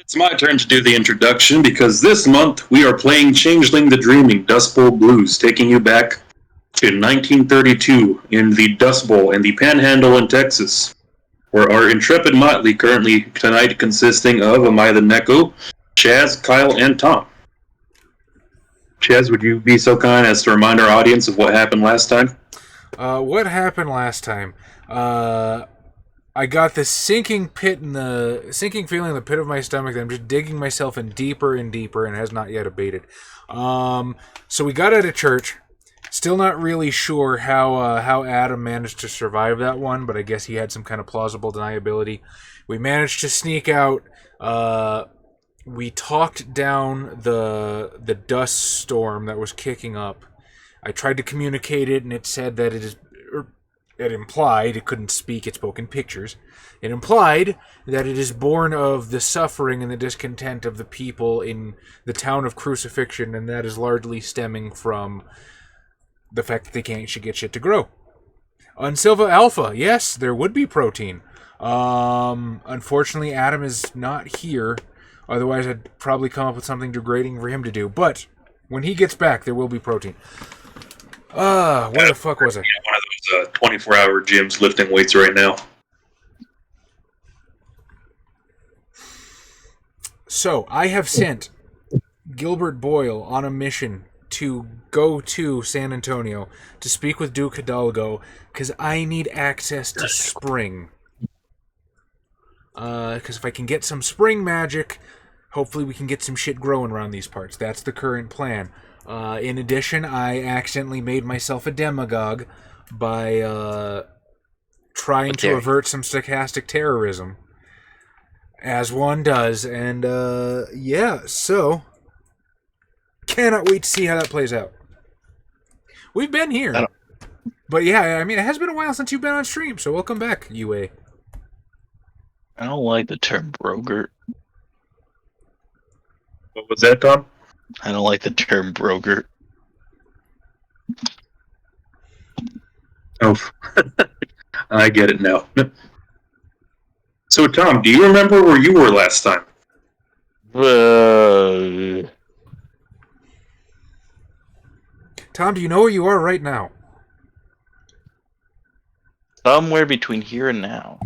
It's my turn to do the introduction because this month we are playing Changeling the Dreaming Dustbowl Blues, taking you back to 1932 in the Dustbowl in the Panhandle in Texas, where our intrepid motley currently tonight consisting of Amai the Neko, Chaz, Kyle, and Tom. Chaz, would you be so kind as to remind our audience of what happened last time? What happened last time? I got this sinking feeling in the pit of my stomach that I'm just digging myself in deeper and deeper and has not yet abated. So we got out of church. Still not really sure how Adam managed to survive that one, but I guess he had some kind of plausible deniability. We managed to sneak out. We talked down the dust storm that was kicking up. I tried to communicate it, and it said that it implied, it couldn't speak, it spoke in pictures. It implied that it is born of the suffering and the discontent of the people in the town of Crucifixion, and that is largely stemming from the fact that they can't get shit to grow. On Silva Alpha, yes, there would be protein. Unfortunately, Adam is not here. Otherwise, I'd probably come up with something degrading for him to do. But when he gets back, there will be protein. Where the fuck was I? One of those 24-hour gyms lifting weights right now. So, I have sent Gilbert Boyle on a mission to go to San Antonio to speak with Duke Hidalgo because I need access to spring. Because if I can get some spring magic, hopefully we can get some shit growing around these parts. That's the current plan. In addition, I accidentally made myself a demagogue by trying to avert some stochastic terrorism. As one does. And, so cannot wait to see how that plays out. We've been here. But yeah, I mean, it has been a while since you've been on stream, so welcome back, UA. I don't like the term brogurt. What was that, Tom? I don't like the term brogurt. Oh, I get it now. So, Tom, do you remember where you were last time? Tom, do you know where you are right now? Somewhere between here and now.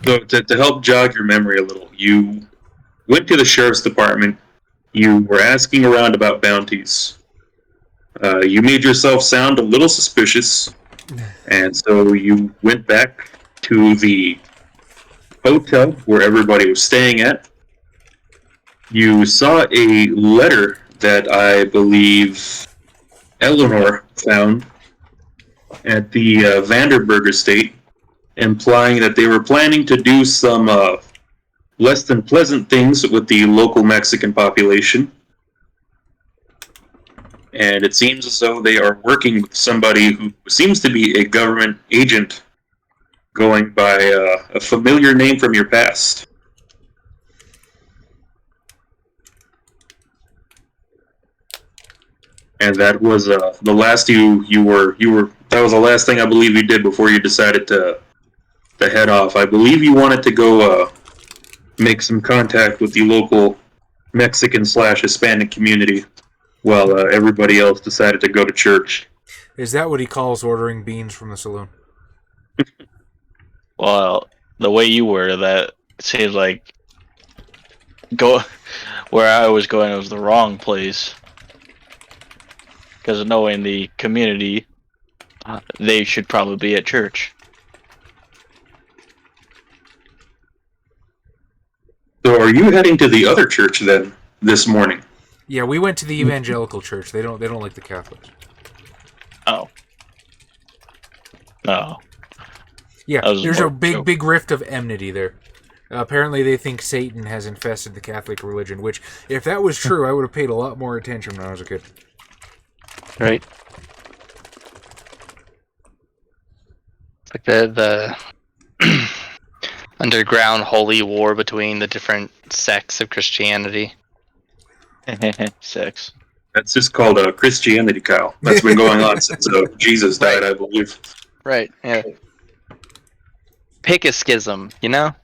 So, to help jog your memory a little, you went to the sheriff's department. You were asking around about bounties. You made yourself sound a little suspicious, and so you went back to the hotel where everybody was staying at. You saw a letter that I believe Eleanor found at the Vanderburg estate, implying that they were planning to do some less than pleasant things with the local Mexican population. And it seems as though they are working with somebody who seems to be a government agent going by a familiar name from your past. And that was the last that was the last thing I believe you did before you decided to head off. I believe you wanted to go make some contact with the local Mexican/Hispanic community while everybody else decided to go to church. Is that what he calls ordering beans from the saloon? Well, the way you were, that seems like go where I was going was the wrong place. Because knowing the community, they should probably be at church. So are you heading to the other church then this morning? Yeah, we went to the evangelical church. They don't like the Catholics. Oh. No. Yeah, there's a big rift of enmity there. Apparently they think Satan has infested the Catholic religion, which, if that was true, I would have paid a lot more attention when I was a kid. Right. It's like the underground holy war between the different sects of Christianity. Sex. That's just called Christianity, Kyle. That's been going on since Jesus died, I believe. Right, yeah. Pick a schism, you know?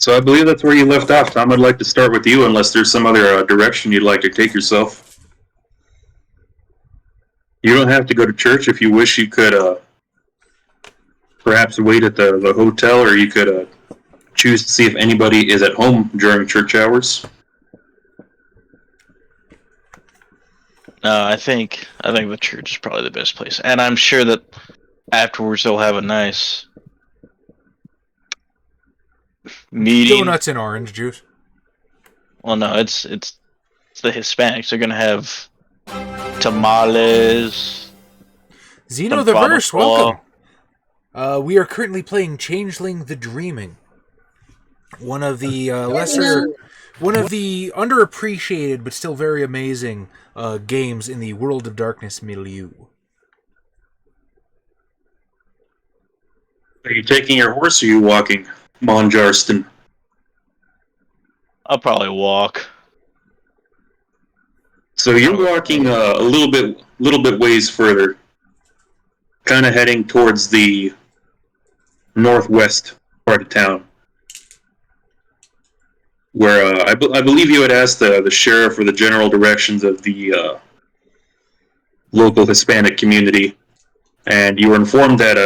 So I believe that's where you left off. Tom, I'd like to start with you, unless there's some other direction you'd like to take yourself. You don't have to go to church. If you wish, you could perhaps wait at the hotel, or you could choose to see if anybody is at home during church hours. I think the church is probably the best place, and I'm sure that afterwards they'll have a nice meeting. Donuts and orange juice. Well, no, it's the Hispanics. They're gonna have tamales. Zeno the Verse, welcome. We are currently playing Changeling the Dreaming. One of the underappreciated but still very amazing games in the World of Darkness milieu. Are you taking your horse, or are you walking, Monjarston? I'll probably walk. So you're walking a little bit ways further, kind of heading towards the northwest part of town, where I believe you had asked the sheriff for the general directions of the local Hispanic community, and you were informed that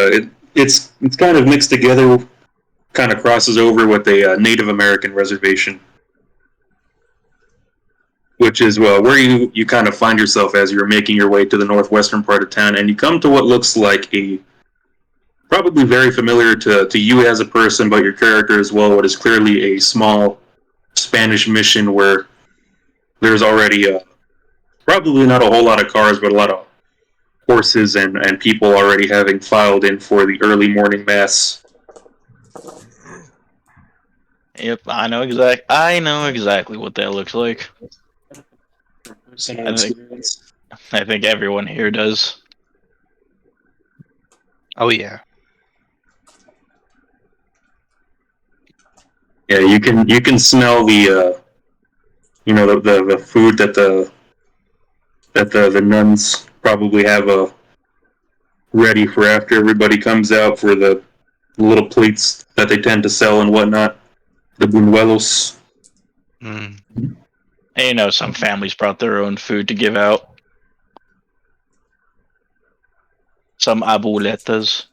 it's kind of mixed together, kind of crosses over with a Native American reservation, which is where you kind of find yourself as you're making your way to the northwestern part of town, and you come to what looks like probably very familiar to you as a person, but your character as well, what is clearly a small Spanish mission where there's already probably not a whole lot of cars, but a lot of horses and people already having filed in for the early morning mass. Yep, I know exactly what that looks like. I think everyone here does. Oh yeah. Yeah, you can smell the the food that the nuns probably have ready for after everybody comes out, for the little plates that they tend to sell and whatnot, the buñuelos. Mm. And some families brought their own food to give out. Some abueletas.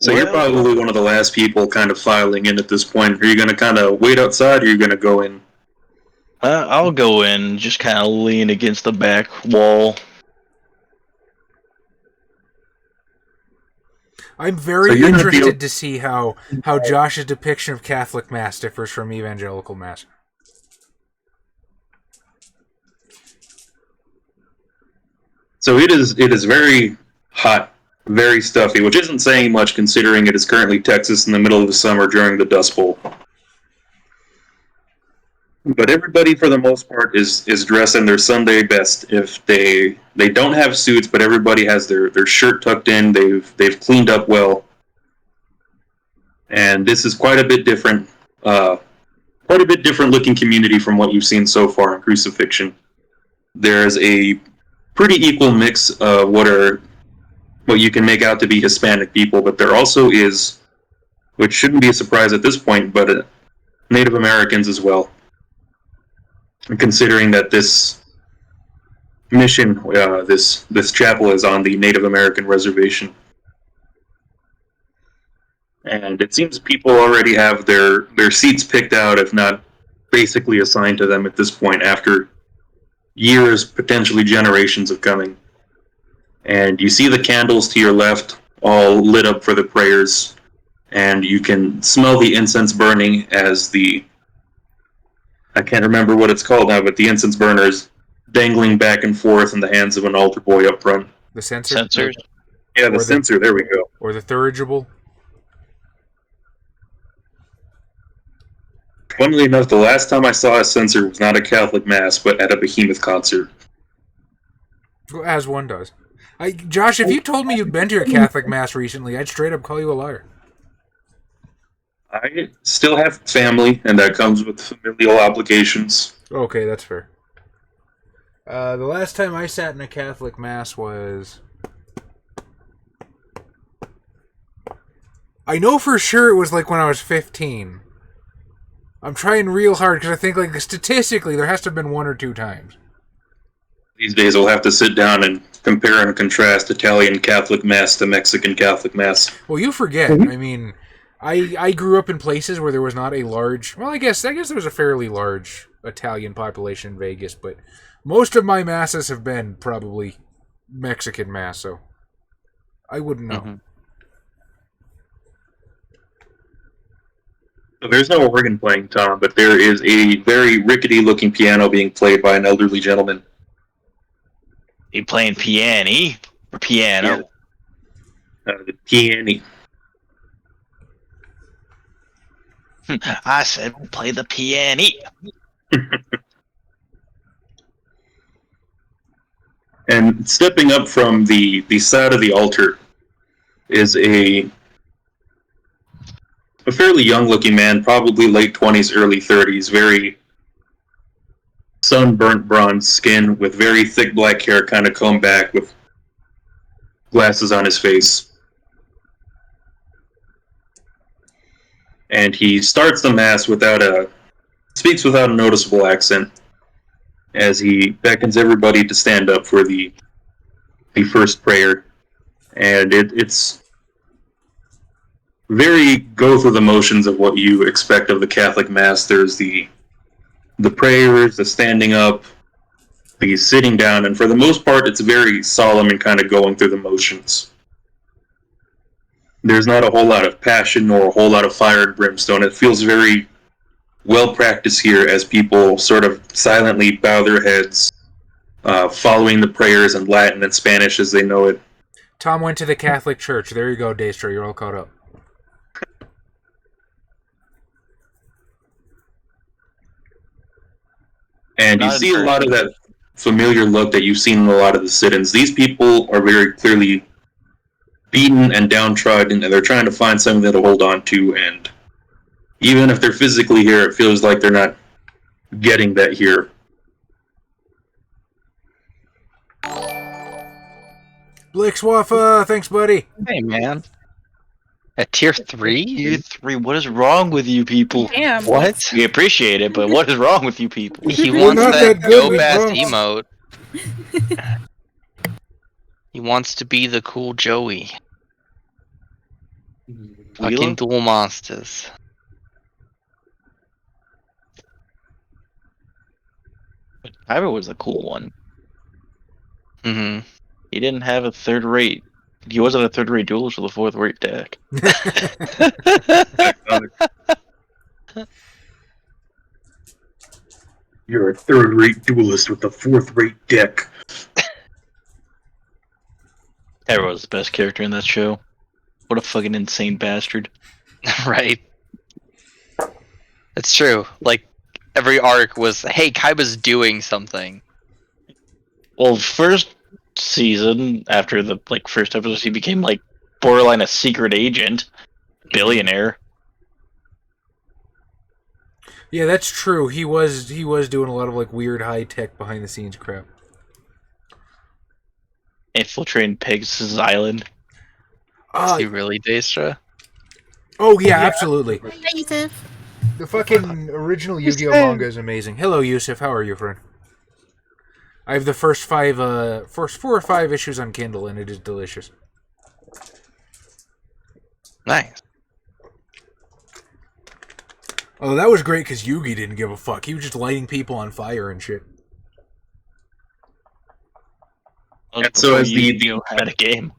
So you're probably one of the last people kind of filing in at this point. Are you going to kind of wait outside, or are you going to go in? I'll go in, just kind of lean against the back wall. I'm very interested to see how Josh's depiction of Catholic Mass differs from Evangelical Mass. So it is very hot, very stuffy, which isn't saying much considering it is currently Texas in the middle of the summer during the Dust Bowl. But everybody, for the most part, is dressing their Sunday best. If they don't have suits, but everybody has their shirt tucked in. They've cleaned up well, and this is quite a bit different looking community from what you've seen so far in Crucifixion. There's a pretty equal mix of what you can make out to be Hispanic people, but there also is, which shouldn't be a surprise at this point, but Native Americans as well. Considering that this mission, this chapel is on the Native American reservation. And it seems people already have their seats picked out, if not basically assigned to them at this point, after years, potentially generations of coming. And you see the candles to your left all lit up for the prayers, and you can smell the incense burning as I can't remember what it's called now, but the incense burners dangling back and forth in the hands of an altar boy up front. The censer? Sensors? Yeah, the censer, there we go. Or the thurigible? Funnily enough, the last time I saw a censer was not a Catholic Mass, but at a Behemoth concert. As one does. Josh, if you told me you'd been to a Catholic Mass recently, I'd straight up call you a liar. I still have family, and that comes with familial obligations. Okay, that's fair. The last time I sat in a Catholic Mass was I know for sure it was like when I was 15. I'm trying real hard because I think like statistically there has to have been 1 or 2 times. These days we'll have to sit down and compare and contrast Italian Catholic Mass to Mexican Catholic Mass. Well, you forget. I mean, I grew up in places where there was not a large. Well, I guess there was a fairly large Italian population in Vegas, but most of my masses have been probably Mexican Mass, so I wouldn't know. Mm-hmm. So there's no organ playing, Tom, but there is a very rickety-looking piano being played by an elderly gentleman. You playing piano or piano? The piano. I said play the piano. And stepping up from the side of the altar is a fairly young-looking man, probably late 20s, early 30s, very sunburnt bronze skin with very thick black hair kind of combed back with glasses on his face. And he starts the mass speaks without a noticeable accent as he beckons everybody to stand up for the first prayer. And it's very go through the motions of what you expect of the Catholic Mass. There's the prayers, the standing up, the sitting down, and for the most part, it's very solemn and kind of going through the motions. There's not a whole lot of passion or a whole lot of fire and brimstone. It feels very well practiced here as people sort of silently bow their heads, following the prayers in Latin and Spanish as they know it. Tom went to the Catholic Church. There you go, Daestra. You're all caught up. And you see a lot of that familiar look that you've seen in a lot of the sit-ins. These people are very clearly beaten and downtrodden, and they're trying to find something to hold on to, and even if they're physically here, it feels like they're not getting that here. Blake Swaffa, thanks, buddy. Hey, man. At tier 3? Tier 3, what is wrong with you people? Damn. What? We appreciate it, but what is wrong with you people? He We're wants not that that good with dope-ass bumps. emote. He wants to be the cool Joey. Fucking dual monsters. Kyber was a cool one. Mm-hmm. He didn't have a third-rate. He wasn't a third-rate duelist with a fourth-rate deck. You're a third-rate duelist with a fourth-rate deck. Kyber was the best character in that show. What a fucking insane bastard. Right. It's true. Like, every arc was, hey, Kaiba's doing something. Well, first season, after the first episode, he became borderline a secret agent, billionaire. Yeah, that's true. He was doing a lot of weird high tech behind the scenes crap. Infiltrating Pegasus Island. Is he really Daestra? Oh yeah, absolutely. Hi, Yusuf. The fucking original Yu-Gi-Oh manga is amazing. Hello, Yusuf. How are you, friend? I have the first 4 or 5 issues on Kindle, and it is delicious. Nice. Oh, that was great because Yugi didn't give a fuck. He was just lighting people on fire and shit. And so as the Yu-Gi-Oh had a game.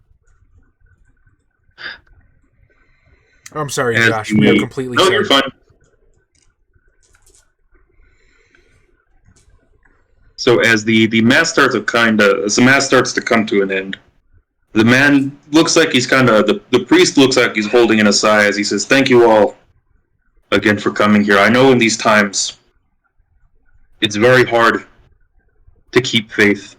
Oh, I'm sorry, as Josh. the- We are completely No, sorry. you're fine. So as the mass starts to come to an end, the man looks like he's the priest looks like he's holding in a sigh as he says, "Thank you all again for coming here. I know in these times it's very hard to keep faith.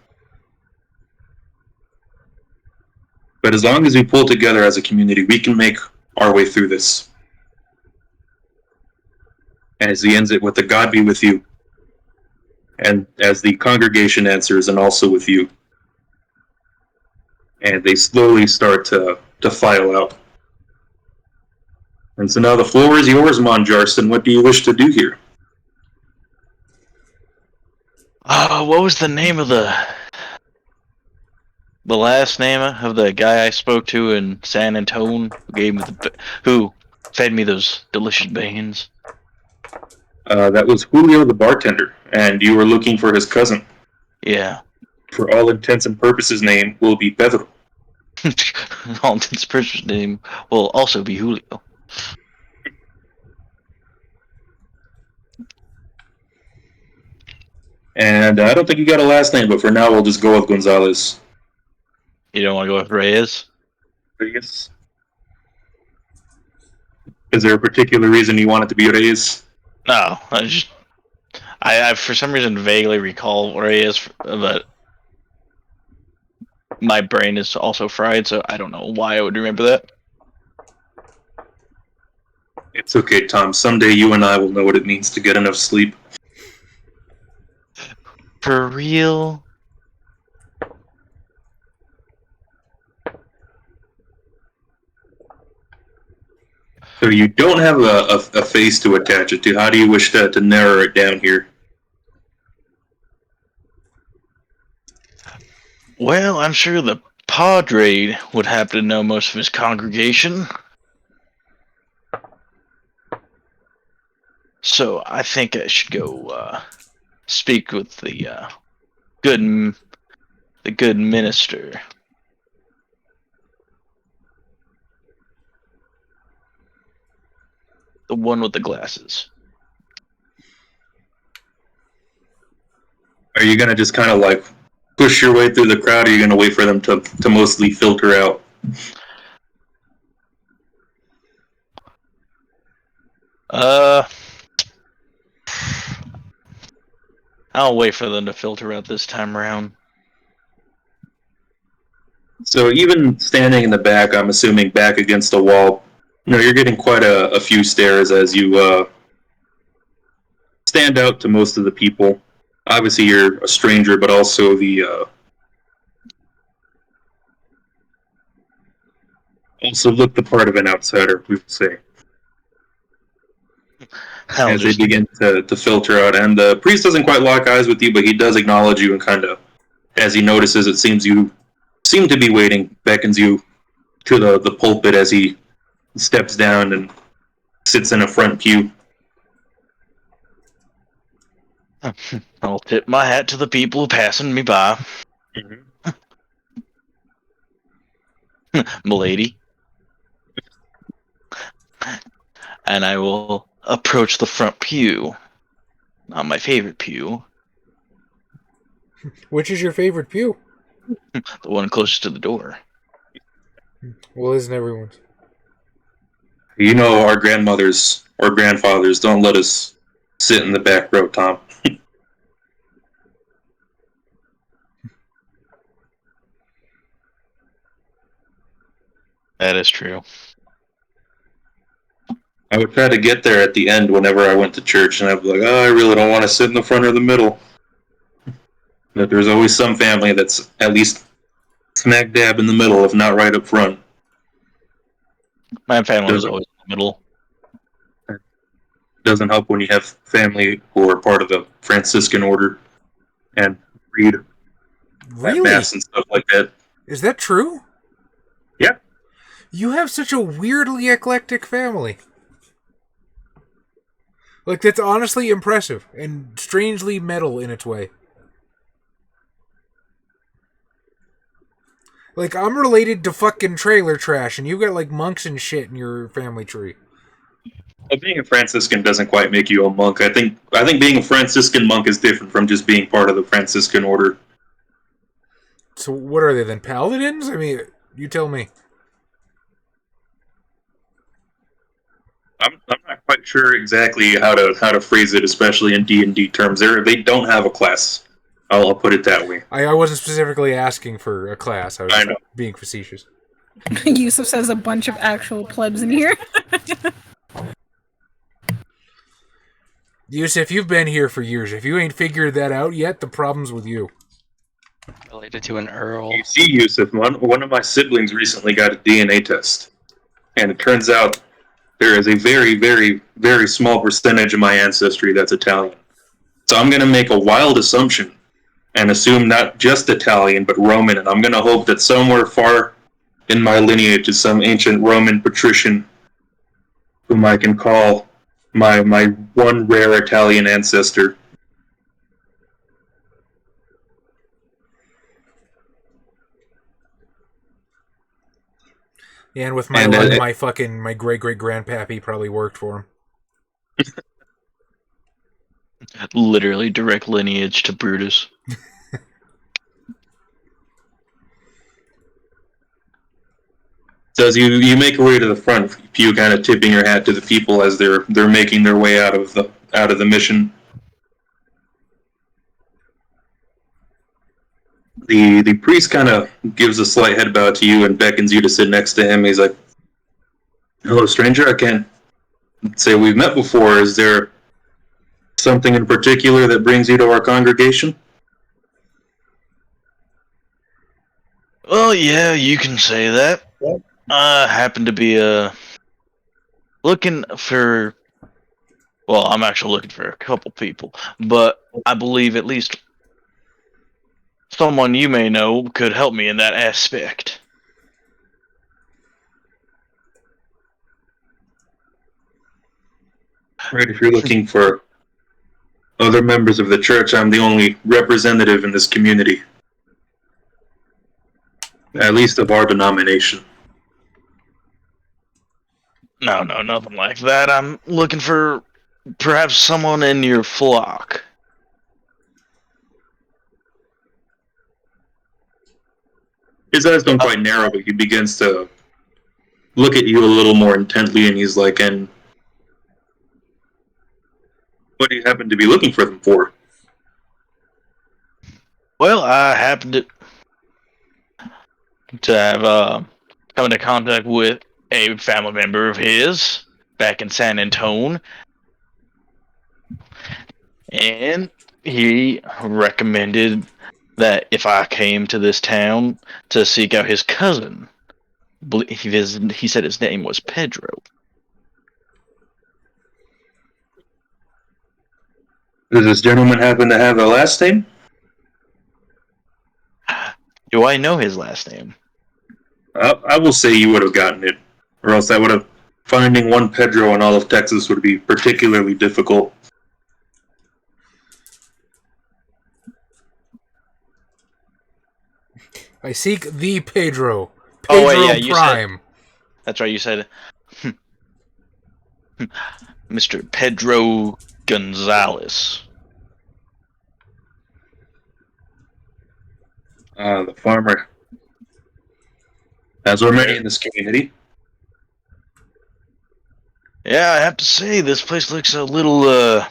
But as long as we pull together as a community, we can make our way through this." As he ends it with, "The God be with you." And as the congregation answers, "And also with you." And they slowly start to file out. And so now the floor is yours, Monjarson. What do you wish to do here? What was the name of the last name of the guy I spoke to in San Antone who fed me those delicious beans? That was Julio the bartender, and you were looking for his cousin. Yeah. For all intents and purposes, name will be Pedro. All intents and purposes, name will also be Julio. And I don't think you got a last name, but for now we'll just go with Gonzalez. You don't want to go with Reyes? Reyes? Is there a particular reason you want it to be Reyes? No, I for some reason vaguely recall Reyes, but my brain is also fried, so I don't know why I would remember that. It's okay, Tom. Someday you and I will know what it means to get enough sleep. For real? So you don't have a face to attach it to. How do you wish to narrow it down here? Well, I'm sure the Padre would happen to know most of his congregation. So I think I should go speak with the good minister. The one with the glasses. Are you going to just kind of like push your way through the crowd, or are you going to wait for them to mostly filter out? I'll wait for them to filter out this time around. So even standing in the back, I'm assuming back against a wall, you're getting quite a few stares as you stand out to most of the people. Obviously, you're a stranger, but also also look the part of an outsider, we would say. As they begin to filter out. And the priest doesn't quite lock eyes with you, but he does acknowledge you and kind of, as he notices it seems you seem to be waiting, beckons you to the pulpit as he steps down and sits in a front pew. I'll tip my hat to the people passing me by. Mm-hmm. Milady. And I will approach the front pew. Not my favorite pew. Which is your favorite pew? The one closest to the door. Well, isn't everyone's? You know, our grandmothers or grandfathers don't let us sit in the back row, Tom. That is true. I would try to get there at the end whenever I went to church, and I'd be like, oh, I really don't want to sit in the front or the middle. But there's always some family that's at least smack dab in the middle, if not right up front. My family was always in the middle. It doesn't help when you have family who are part of the Franciscan order and read Really? Mass and stuff like that. Is that true? Yeah. You have such a weirdly eclectic family. Like, that's honestly impressive and strangely metal in its way. Like, I'm related to fucking trailer trash, and you got, like, monks and shit in your family tree. Well, being a Franciscan doesn't quite make you a monk. I think being a Franciscan monk is different from just being part of the Franciscan order. So what are they then, paladins? I mean, you tell me. I'm not quite sure exactly how to phrase it, especially in D&D terms. They don't have a class. I'll put it that way. I wasn't specifically asking for a class. I was know. Being facetious. Yusuf says a bunch of actual plebs in here. Yusuf, you've been here for years. If you ain't figured that out yet, the problem's with you. Related to an Earl. You see, Yusuf, one of my siblings recently got a DNA test. And it turns out there is a very, very, very small percentage of my ancestry that's Italian. So I'm going to make a wild assumption and assume not just Italian, but Roman, and I'm going to hope that somewhere far in my lineage is some ancient Roman patrician whom I can call my one rare Italian ancestor. Yeah, and with my luck, my great great grandpappy probably worked for him. Literally direct lineage to Brutus. So as you make your way to the front, you kind of tipping your hat to the people as they're making their way out of the mission. The priest kind of gives a slight head bow to you and beckons you to sit next to him. He's like, "Hello, stranger. I can't say we've met before. Is there something in particular that brings you to our congregation?" Well, yeah, you can say that. I happen to be looking for. Well, I'm actually looking for a couple people, but I believe at least someone you may know could help me in that aspect. Right. If you're looking for other members of the church, I'm the only representative in this community, at least of our denomination. No, nothing like that. I'm looking for perhaps someone in your flock. His eyes don't quite narrow, but he begins to look at you a little more intently, and he's like, "And what do you happen to be looking for them for?" Well, I happened to have come into contact with a family member of his back in San Antone, and he recommended that if I came to this town to seek out his cousin. He said his name was Pedro. Does this gentleman happen to have a last name? Do I know his last name? I will say you would have gotten it, or else that would have. Finding one Pedro in all of Texas would be particularly difficult. I seek the Pedro. Pedro Prime. That's right, you said Mr. Pedro Gonzalez. The farmer. As we're many in this community. Yeah, I have to say, this place looks a little,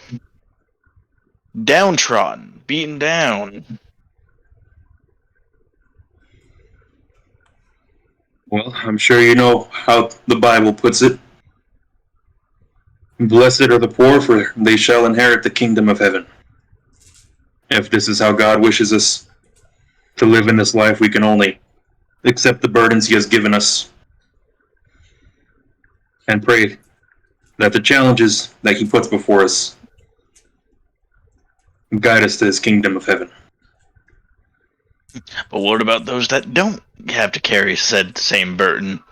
downtrodden, beaten down. Well, I'm sure you know how the Bible puts it. Blessed are the poor, for they shall inherit the kingdom of heaven. If this is how God wishes us to live in this life, we can only accept the burdens He has given us and pray that the challenges that He puts before us guide us to His kingdom of heaven. But what about those that don't have to carry said same burden?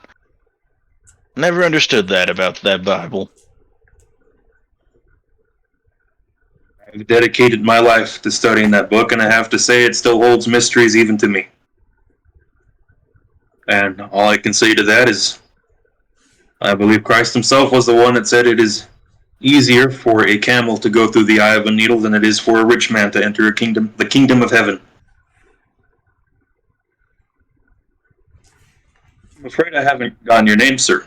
Never understood that about that Bible. I've dedicated my life to studying that book, and I have to say it still holds mysteries even to me. And all I can say to that is, I believe Christ Himself was the one that said it is easier for a camel to go through the eye of a needle than it is for a rich man to enter the kingdom of heaven. I'm afraid I haven't gotten your name, sir.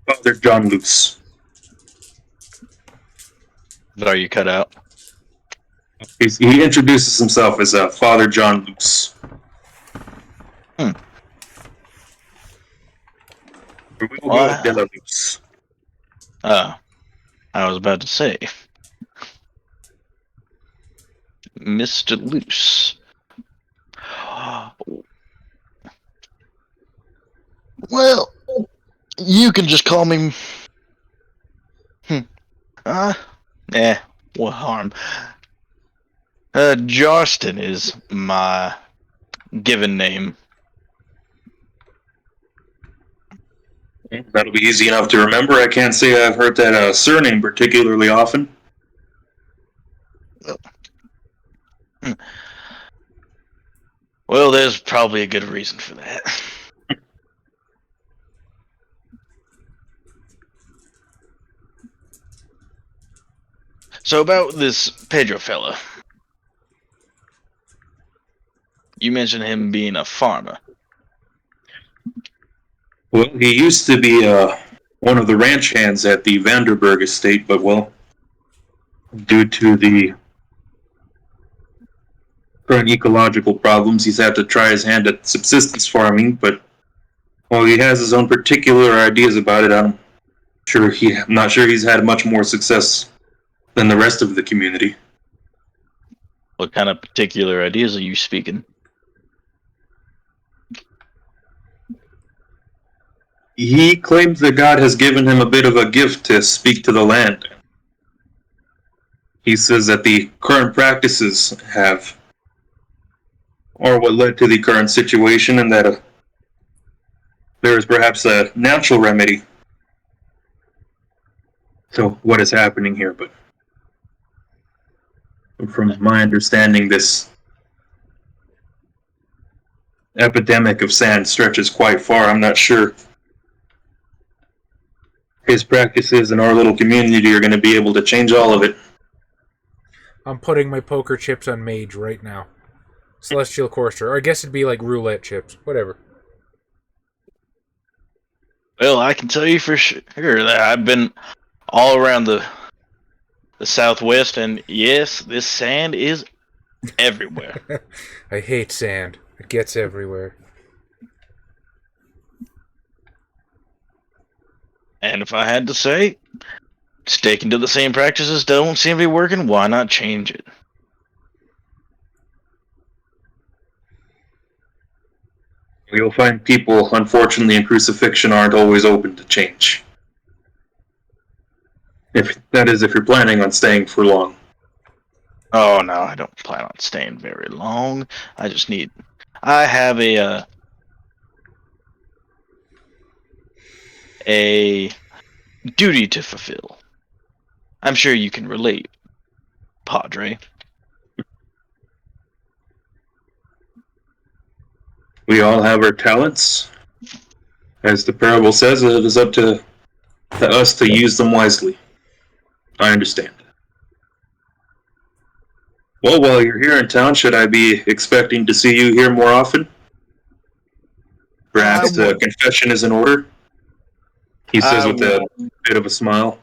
Father John Luce. Are you cut out? He introduces himself as Father John Luce. We will go De La Luce. I was about to say. Mr. Luce. Well, you can just call me. What harm? Justin is my given name. That'll be easy enough to remember. I can't say I've heard that surname particularly often. Well, there's probably a good reason for that. So about this Pedro fella. You mentioned him being a farmer. Well, he used to be one of the ranch hands at the Vanderburg estate, but well, due to the current ecological problems, he's had to try his hand at subsistence farming, but while he has his own particular ideas about it, I'm not sure he's had much more success than the rest of the community. What kind of particular ideas are you speaking? He claims that God has given him a bit of a gift to speak to the land. He says that the current practices are what led to the current situation, and that there is perhaps a natural remedy to what is happening here. But from my understanding, this epidemic of sand stretches quite far. I'm not sure his practices in our little community are going to be able to change all of it. I'm putting my poker chips on Mage right now. Celestial Courser. Or I guess it'd be like roulette chips. Whatever. Well, I can tell you for sure that I've been all around the Southwest, and yes, this sand is everywhere. I hate sand. It gets everywhere. And if I had to say, sticking to the same practices don't seem to be working, why not change it? You'll find people, unfortunately, in crucifixion aren't always open to change. If you're planning on staying for long. Oh no, I don't plan on staying very long. I have a duty to fulfill. I'm sure you can relate, Padre. We all have our talents. As the parable says, it is up to us to use them wisely. I understand. Well, while you're here in town, should I be expecting to see you here more often? Perhaps the confession is in order? He says with a bit of a smile.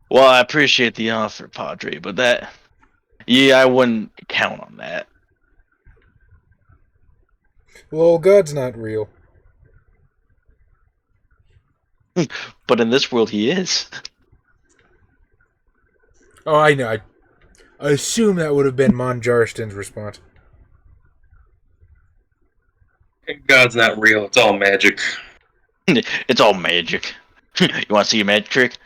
Well, I appreciate the offer, Padre, but I wouldn't count on that. Well, God's not real. But in this world, he is. Oh, I know. I assume that would have been Mon Jarston's response. God's not real, it's all magic. It's all magic. You want to see a magic trick?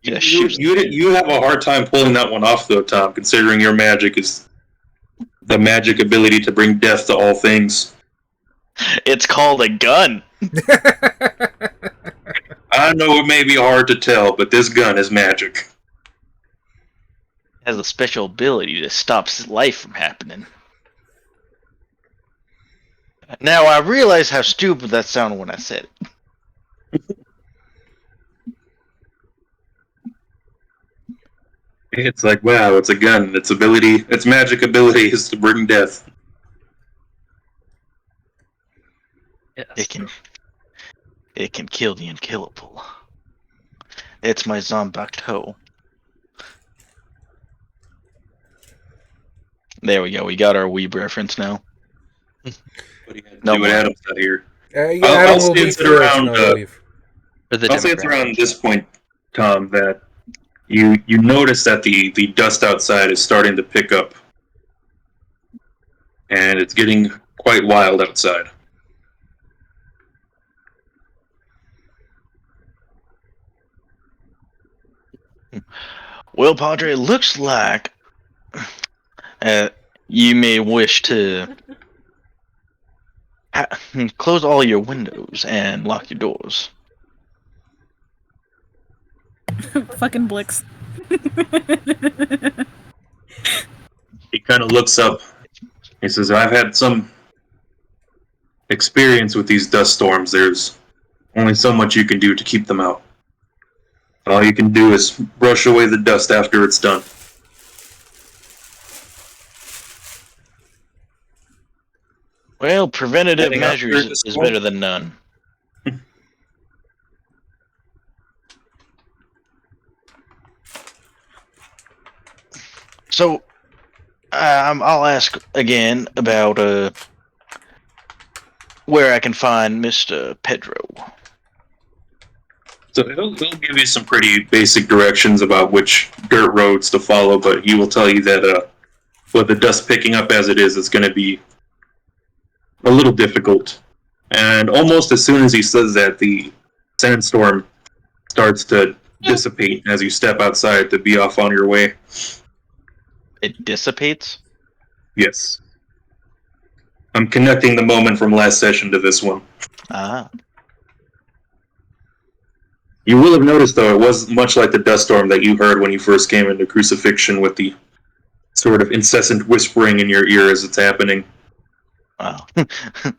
You have a hard time pulling that one off, though, Tom, considering your magic is the magic ability to bring death to all things. It's called a gun. I know it may be hard to tell, but this gun is magic. It has a special ability that stops life from happening. Now, I realize how stupid that sounded when I said it. It's like, wow, it's a gun. Its magic ability is to bring death. Yes. It can kill the unkillable. It's my Zombak toe. There we go. We got our Weeb reference now. What are you going to do when Adam's not here? I'll say it's around. I'll say it's around this point, Tom, that you notice that the dust outside is starting to pick up, and it's getting quite wild outside. Well, Padre, it looks like you may wish to close all your windows and lock your doors. Fucking Blix. He kind of looks up. He says, I've had some experience with these dust storms. There's only so much you can do to keep them out. All you can do is brush away the dust after it's done. Well, preventative Heading up measures through the is storm. better than none. So, I'll ask again about where I can find Mr. Pedro. So he'll give you some pretty basic directions about which dirt roads to follow, but he will tell you that with the dust picking up as it is, it's going to be a little difficult. And almost as soon as he says that, the sandstorm starts to dissipate as you step outside to be off on your way. It dissipates? Yes. I'm connecting the moment from last session to this one. Ah. You will have noticed, though, it was much like the dust storm that you heard when you first came into Crucifixion, with the sort of incessant whispering in your ear as it's happening. Wow. As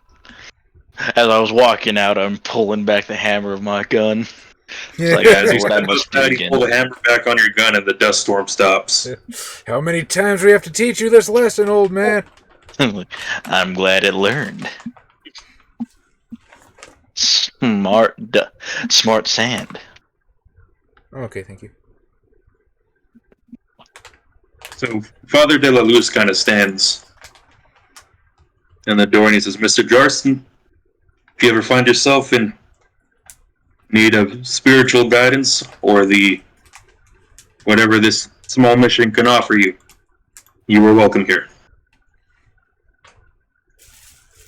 I was walking out, I'm pulling back the hammer of my gun. It's like, I As know you what I step must do outside, you again. pull the hammer back on your gun and the dust storm stops. How many times do we have to teach you this lesson, old man? I'm glad it learned. Smart sand. Okay, thank you. So Father de la Luz kind of stands in the door and he says, Mr. Jarston, if you ever find yourself in need of spiritual guidance or whatever this small mission can offer you, you are welcome here.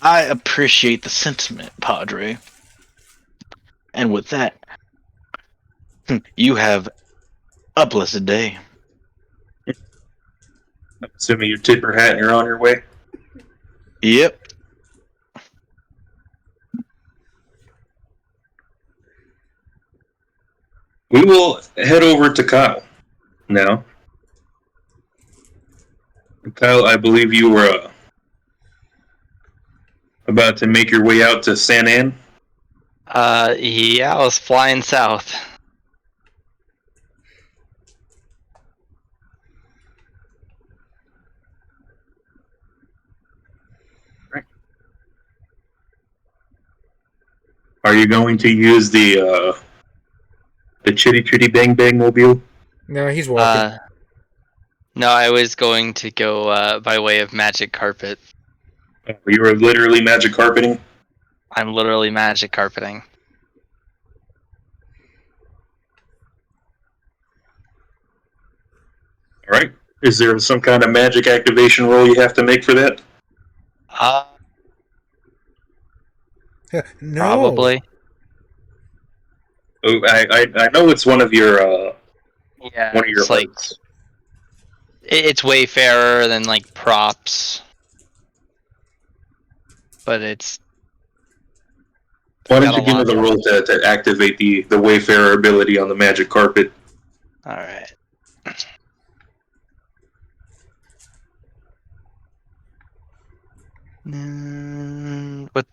I appreciate the sentiment, Padre. And with that, you have a blessed day. I'm assuming you tip your hat and you're on your way. Yep. We will head over to Kyle now. Kyle, I believe you were about to make your way out to San Ann. Yeah, I was flying south. Are you going to use the Chitty Chitty Bang Bang mobile? No, he's walking. No, I was going to go by way of magic carpet. You were literally magic carpeting? I'm literally magic carpeting. Alright. Is there some kind of magic activation roll you have to make for that? No. Probably. Oh, I know it's one of your Yeah, one of your it's like hearts. it's way fairer than like props, but it's. Why don't got you a give me lot. the roll to activate the Wayfarer ability on the magic carpet? All right. What?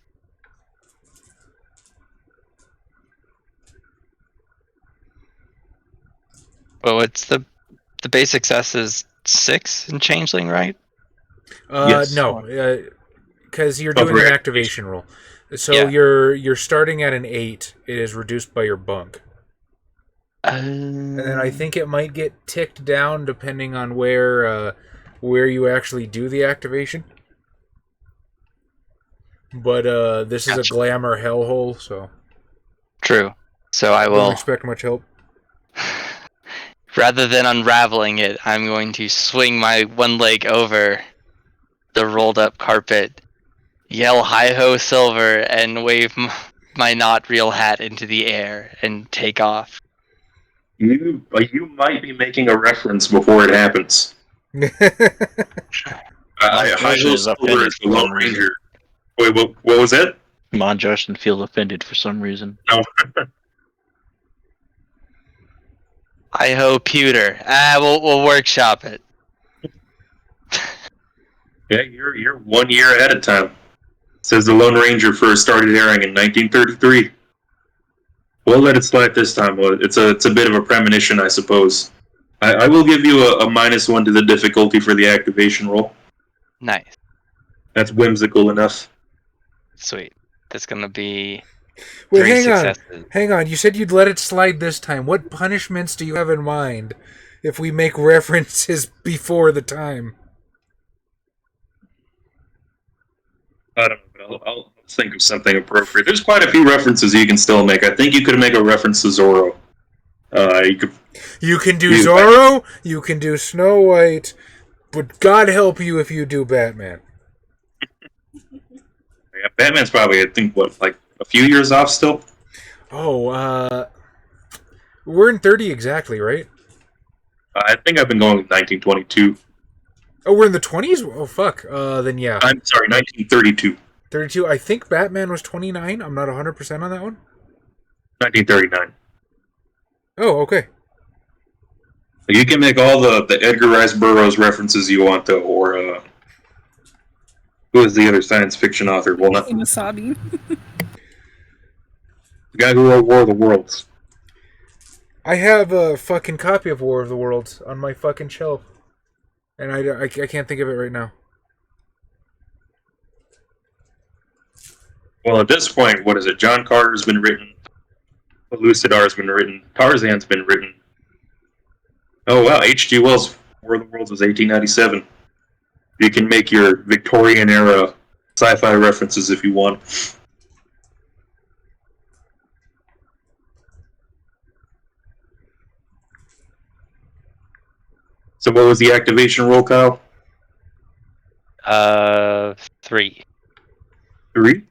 Well, it's the base success is 6 in Changeling, right? Yes. No, because you're doing for an activation roll. So Yeah. you're starting at an 8. It is reduced by your bunk, and then I think it might get ticked down depending on where you actually do the activation. But this is a Gotcha. glamour hellhole, so True. So I don't will, expect much help. rather than unraveling it, I'm going to swing my one leg over the rolled up carpet yell "Hi ho, Silver" and wave my not real hat into the air and take off. You might be making a reference before it happens. Hi Justin ho, is Silver offended is the for Lone some reason. Ranger. Wait, what was that? Mon Justin feels offended for some reason. No. Hi ho, pewter. We'll workshop it. Yeah, you're 1 year ahead of time. Says the Lone Ranger first started airing in 1933. We'll let it slide this time. It's a bit of a premonition, I suppose. I will give you a -1 to the difficulty for the activation roll. Nice. That's whimsical enough. Sweet. That's gonna be Wait, 3 hang on. successes. Hang on. You said you'd let it slide this time. What punishments do you have in mind if we make references before the time? I don't know, but I'll think of something appropriate. There's quite a few references you can still make. I think you could make a reference to Zorro. You can do Zorro, you can do Snow White, but God help you if you do Batman. Yeah, Batman's probably, I think, like a few years off still? Oh, we're in 30 exactly, right? I think I've been going with 1922. Oh, we're in the 20s? Oh, fuck. Then yeah. I'm sorry, 1932. 32. I think Batman was 29. I'm not 100% on that one. 1939. Oh, okay. You can make all the Edgar Rice Burroughs references you want, though, or who is the other science fiction author? Well, not Wasabi. the guy who wrote War of the Worlds. I have a fucking copy of War of the Worlds on my fucking shelf. And I can't think of it right now. Well, at this point, what is it? John Carter's been written. Lucidar's been written. Tarzan's been written. Oh, wow. H.G. Wells' War of the Worlds was 1897. You can make your Victorian-era sci-fi references if you want. So what was the activation roll, Kyle? 3. 3?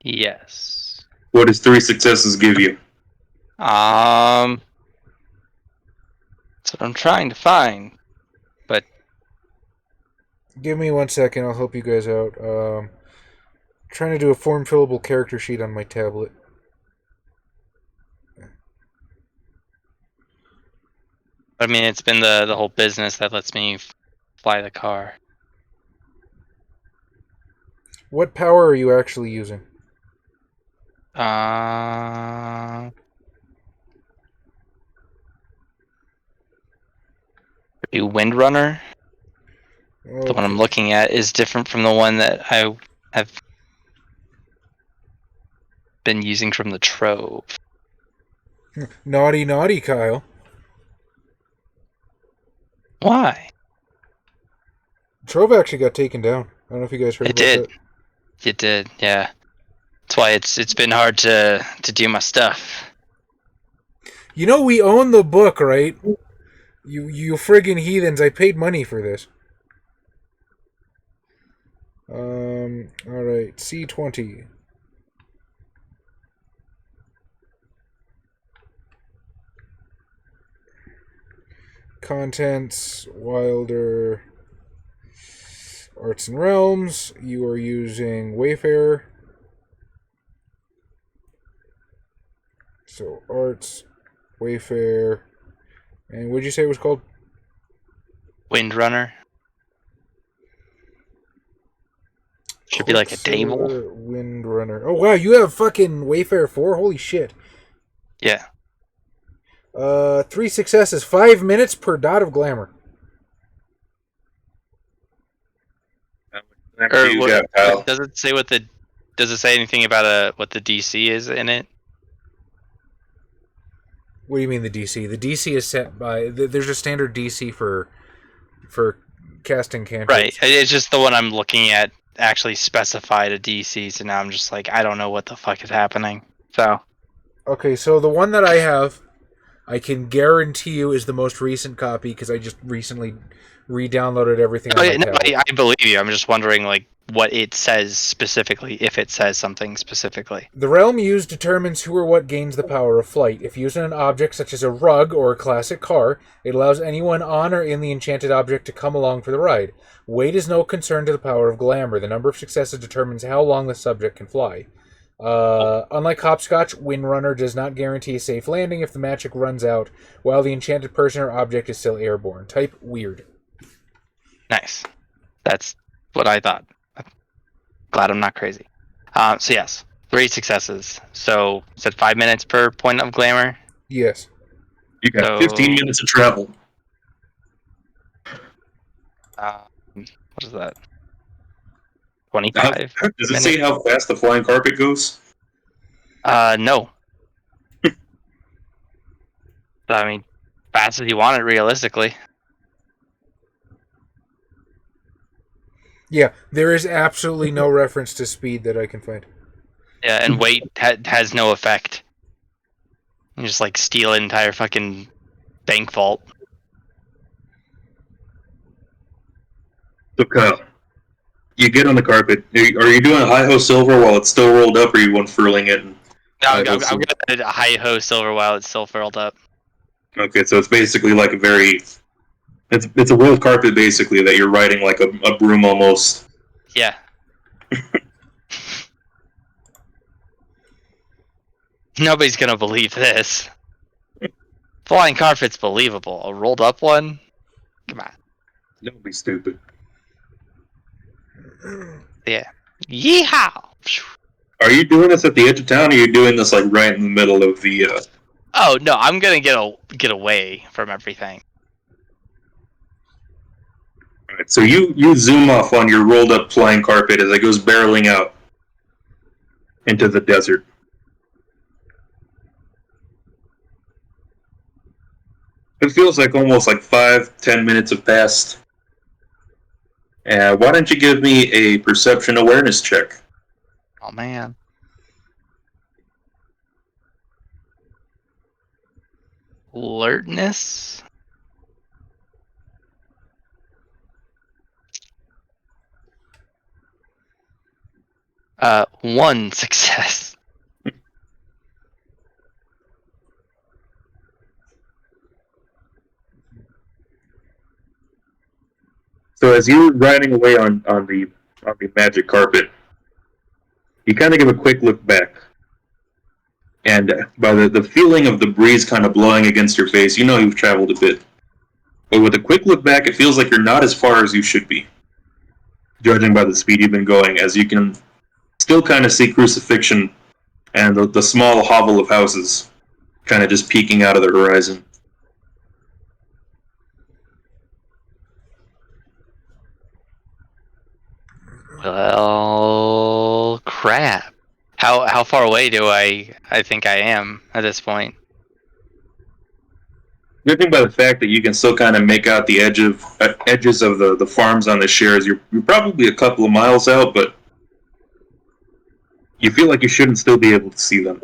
Yes. What does 3 successes give you? That's what I'm trying to find. But Give me 1 second. I'll help you guys out. Trying to do a form-fillable character sheet on my tablet. I mean, it's been the whole business that lets me fly the car. What power are you actually using? Windrunner. The one I'm looking at is different from the one that I have been using from the Trove. Naughty, naughty, Kyle. Why? Trove actually got taken down. I don't know if you guys heard It about did. that. It did, yeah. That's why it's been hard to do my stuff. You know we own the book, right? You friggin' heathens! I paid money for this. All right. C20. Contents, Wilder, Arts and Realms. You are using Wayfarer. So Arts, Wayfarer, and what did you say it was called? Windrunner. Should be like a table. Windrunner. Oh wow, you have fucking Wayfarer 4? Holy shit. Yeah. 3 successes, 5 minutes per dot of glamour. Or what, does it say what the? Does it say anything about what the DC is in it? What do you mean the DC? The DC is set by. There's a standard DC for casting cantrips. Right. It's just the one I'm looking at actually specified a DC, so now I'm just like, I don't know what the fuck is happening. So. Okay, so the one that I have, I can guarantee you is the most recent copy because I just recently re-downloaded everything on my tablet. I believe you. I'm just wondering, like, what it says specifically, if it says something specifically. The realm used determines who or what gains the power of flight. If used on an object such as a rug or a classic car, it allows anyone on or in the enchanted object to come along for the ride. Weight is no concern to the power of glamour. The number of successes determines how long the subject can fly. Unlike Hopscotch, Windrunner does not guarantee a safe landing if the magic runs out, while the enchanted person or object is still airborne. Type weird. Nice. That's what I thought. Glad I'm not crazy. So yes, 3 successes. So is it 5 minutes per point of glamour? Yes. You got So- 15 minutes of travel. What is that? 25. Does it say how fast the flying carpet goes? No. I mean, fast as you want it, realistically. Yeah, there is absolutely no reference to speed that I can find. Yeah, and weight has no effect. You just like steal an entire fucking bank vault. So Kyle, you get on the carpet. Are you doing a hi-ho silver while it's still rolled up, or are you unfurling it? No, I'm gonna hi-ho silver while it's still furled up. Okay, so it's basically like a very... It's a rolled carpet, basically, that you're riding like a broom almost. Yeah. Nobody's gonna believe this. Flying carpet's believable. A rolled up one? Come on. Don't be stupid. Yeah. Yeehaw! Are you doing this at the edge of town, or are you doing this like right in the middle of the... Oh no, I'm gonna get away from everything. Alright, so you zoom off on your rolled up flying carpet as it goes barreling out into the desert. It feels like almost like 5-10 minutes have passed. Why don't you give me a perception awareness check? Oh man. Alertness? One success. So as you're riding away on the magic carpet, you kind of give a quick look back. And by the feeling of the breeze kind of blowing against your face, you know you've traveled a bit. But with a quick look back, it feels like you're not as far as you should be, judging by the speed you've been going, as you can still kind of see Crucifixion and the small hovel of houses kind of just peeking out of the horizon. Well, crap. How far away do I think I am at this point? Judging by the fact that you can still kind of make out the edges of the farms on the shares, you're probably a couple of miles out, but you feel like you shouldn't still be able to see them.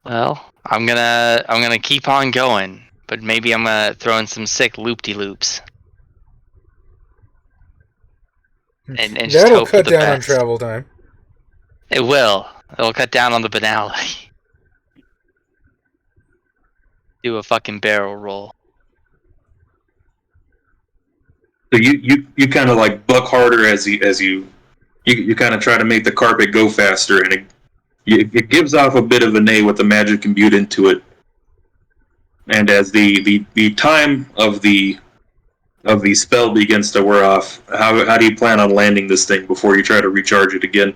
Well, I'm gonna keep on going, but maybe I'm gonna throw in some sick loop-de-loops. And just That'll hope for cut the down on best. travel time. It will. It'll cut down on the banality. Do a fucking barrel roll. So you kind of like buck harder as you kind of try to make the carpet go faster, and it gives off a bit of a neigh with the magic imbued into it. And as the time of the spell begins to wear off, how do you plan on landing this thing before you try to recharge it again?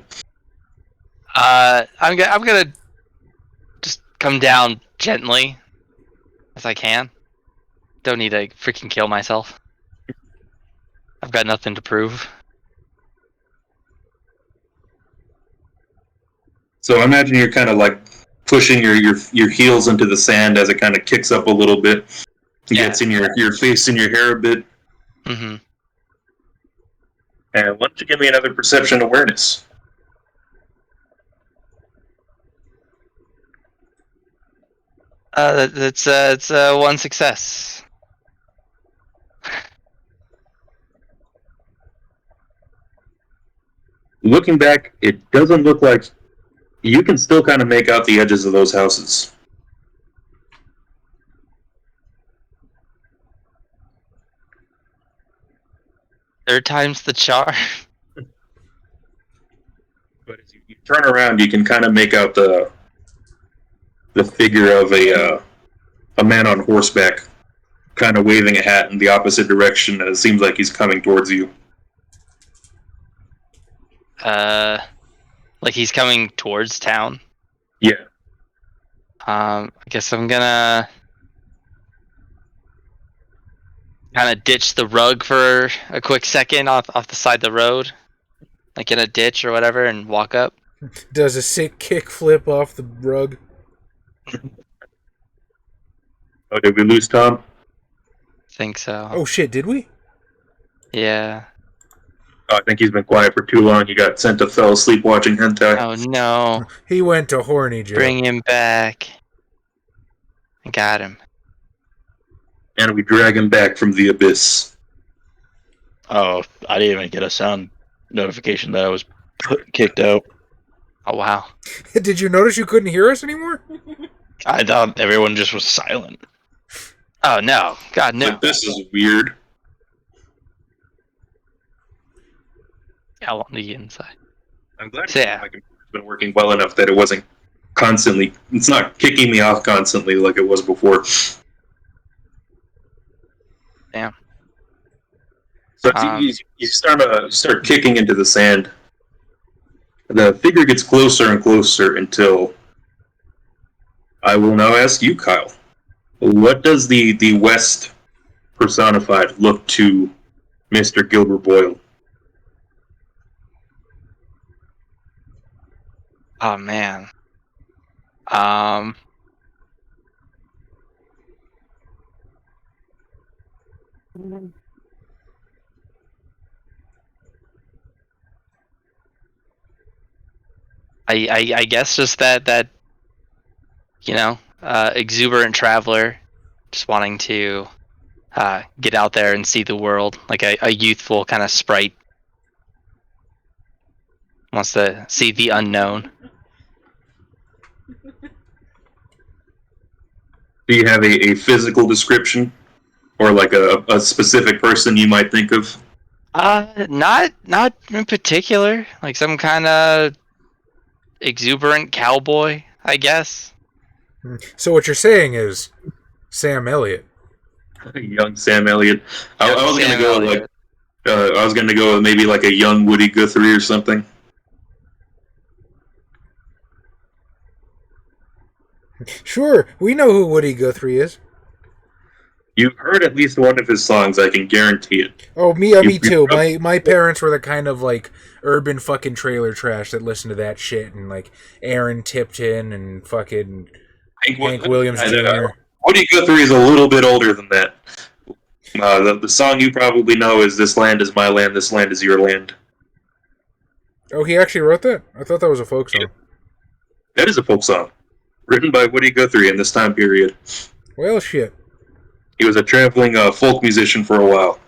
I'm gonna just come down gently as I can. Don't need to freaking kill myself. I've got nothing to prove. So I imagine you're kind of like pushing your heels into the sand as it kind of kicks up a little bit. It gets in your face and your hair a bit. Mm-hmm. And why don't you give me another perception awareness? It's one success. Looking back, it doesn't look like you can still kind of make out the edges of those houses. Third time's the charm. But as you turn around, you can kind of make out the figure of a man on horseback, kind of waving a hat in the opposite direction, and it seems like he's coming towards you. Like he's coming towards town. Yeah. I guess I'm gonna kind of ditch the rug for a quick second off the side of the road, like in a ditch or whatever, and walk up. Does a sick kick flip off the rug? Oh, did we lose Tom? Think so. Oh shit, did we? Yeah. Oh, I think he's been quiet for too long. He got sent to fell asleep watching hentai. Oh no. He went to horny jail. Bring him back. I got him. And we drag him back from the abyss. Oh, I didn't even get a sound notification that I was kicked out. Oh wow. Did you notice you couldn't hear us anymore? I thought everyone just was silent. Oh no. God no. But this is weird. I want to get inside. I'm glad Yeah. my computer's been working well enough that it wasn't constantly. It's not kicking me off constantly like it was before. Damn. So you start kicking into the sand. The figure gets closer and closer until I will now ask you, Kyle. What does the West personified look to Mr. Gilbert Boyle? Oh man. I guess just that exuberant traveler, just wanting to get out there and see the world, like a youthful kind of sprite wants to see the unknown. Do you have a physical description? Or like a specific person you might think of? Not in particular. Like some kind of exuberant cowboy, I guess. So what you're saying is Sam Elliott. Young Sam Elliott. I was Sam gonna go Elliott. like I was gonna go with maybe like a young Woody Guthrie or something. Sure, we know who Woody Guthrie is. You've heard at least one of his songs, I can guarantee it. Oh, me too. My parents were the kind of like urban fucking trailer trash that listened to that shit, and like Aaron Tipton and fucking Hank Williams Jr. Woody Guthrie is a little bit older than that. The song you probably know is "This Land Is My Land, This Land Is Your Land." Oh, he actually wrote that? I thought that was a folk song. That is a folk song, written by Woody Guthrie in this time period. Well, shit. He was a traveling folk musician for a while.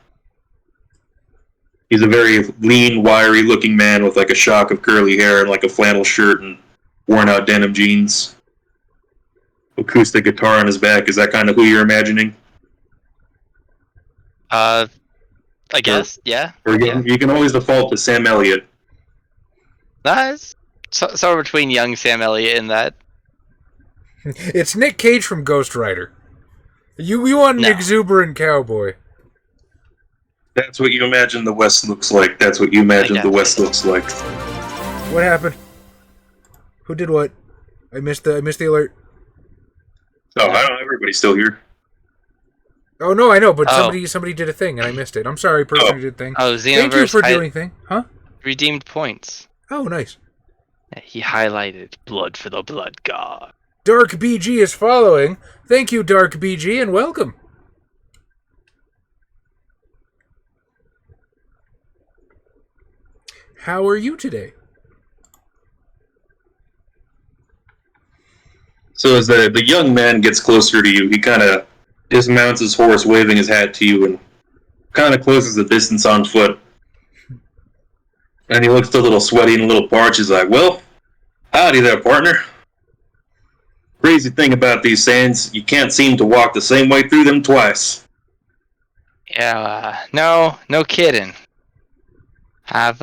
He's a very lean, wiry-looking man with like a shock of curly hair and like a flannel shirt and worn-out denim jeans. Acoustic guitar on his back. Is that kind of who you're imagining? I guess, yeah. Or Yeah. you can always default to Sam Elliott. That's somewhere between young Sam Elliott and that. It's Nick Cage from Ghost Rider. You want an No. exuberant cowboy. That's what you imagine the West looks like. That's what you imagine I the got West looks like. What happened? Who did what? I missed the alert. Oh, I don't know. Everybody's still here. Oh no, I know, but Oh. somebody did a thing and I missed it. I'm sorry, person who did thing. Oh, Thank you Xenoverse for doing thing. Huh? redeemed points. Oh, nice. He highlighted blood for the blood god. Dark BG is following. Thank you, Dark BG, and welcome. How are you today? So as the young man gets closer to you, he kind of dismounts his horse, waving his hat to you, and kind of closes the distance on foot. And he looks a little sweaty and a little parched. He's like, "Well, howdy there, partner. Crazy thing about these sands, you can't seem to walk the same way through them twice." Yeah, no kidding. I've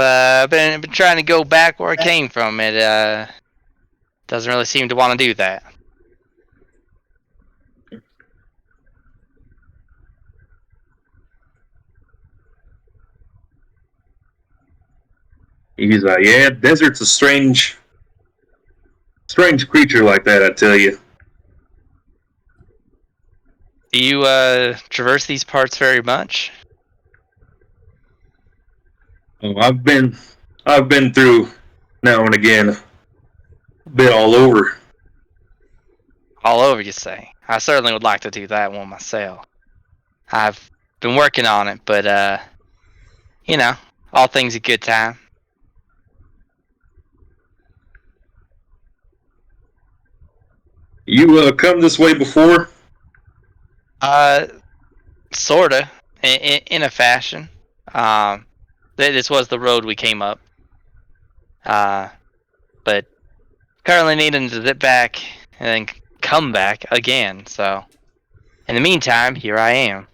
been trying to go back where I came from. It doesn't really seem to want to do that. He's like, "Yeah, desert's a strange creature like that, I tell you." Do you traverse these parts very much? Oh, I've been through now and again, a bit all over. All over, you say? I certainly would like to do that one myself. I've been working on it, but you know, all things a good time. You come this way before? Sorta, in a fashion. This was the road we came up. But currently needing to zip back and then come back again. So, in the meantime, here I am.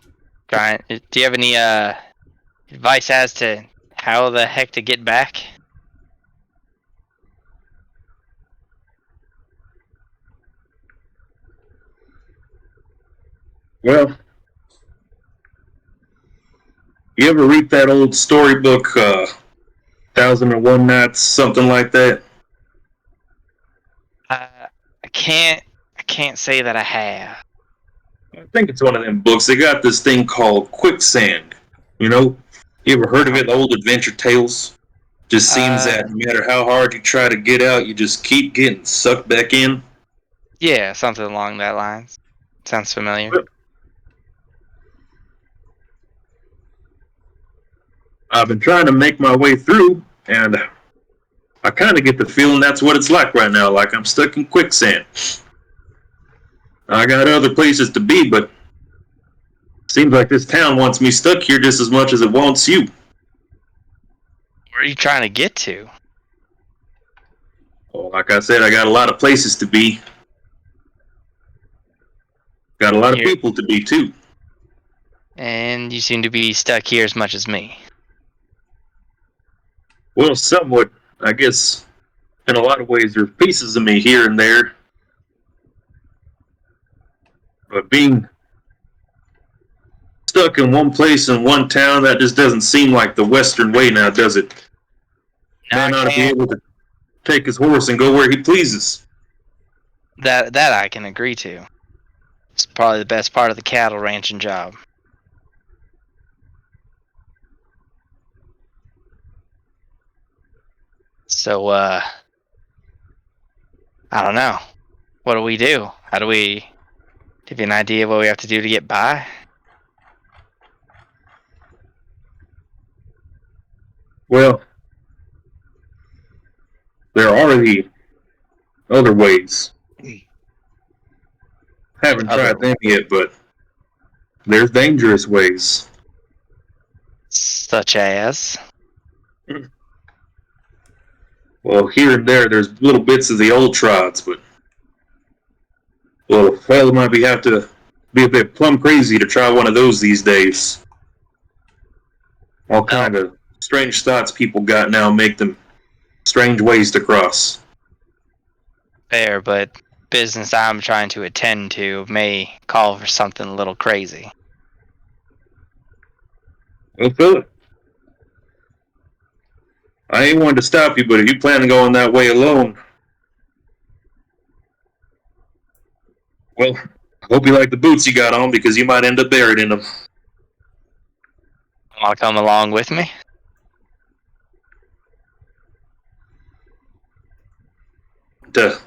Trying. Do you have any advice as to how the heck to get back? Well, you ever read that old storybook, 1001 Nights, something like that? I can't say that I have. I think it's one of them books. They got this thing called quicksand. You know, you ever heard of it? Old adventure tales. Just seems that no matter how hard you try to get out, you just keep getting sucked back in. Yeah, something along that lines. Sounds familiar. I've been trying to make my way through, and I kind of get the feeling that's what it's like right now, like I'm stuck in quicksand. I got other places to be, but seems like this town wants me stuck here just as much as it wants you. Where are you trying to get to? Well, like I said, I got a lot of places to be. Got a lot of people to be, too. And you seem to be stuck here as much as me. Well, somewhat, I guess, in a lot of ways, there's pieces of me here and there. But being stuck in one place in one town, that just doesn't seem like the Western way now, does it? Man ought to be able to take his horse and go where he pleases. That I can agree to. It's probably the best part of the cattle ranching job. So, I don't know. What do we do? How do we give you an idea of what we have to do to get by? Well, there are the other ways. Haven't tried them yet, but there's dangerous ways. Such as? Well, here and there's little bits of the old trods, but well, fella might have to be a bit plumb crazy to try one of those these days. All kind of strange thoughts people got now make them strange ways to cross. Fair, but business I'm trying to attend to may call for something a little crazy. Well, Philip, I ain't one to stop you, but if you plan on going that way alone, well, I hope you like the boots you got on because you might end up buried in them. Want to come along with me? To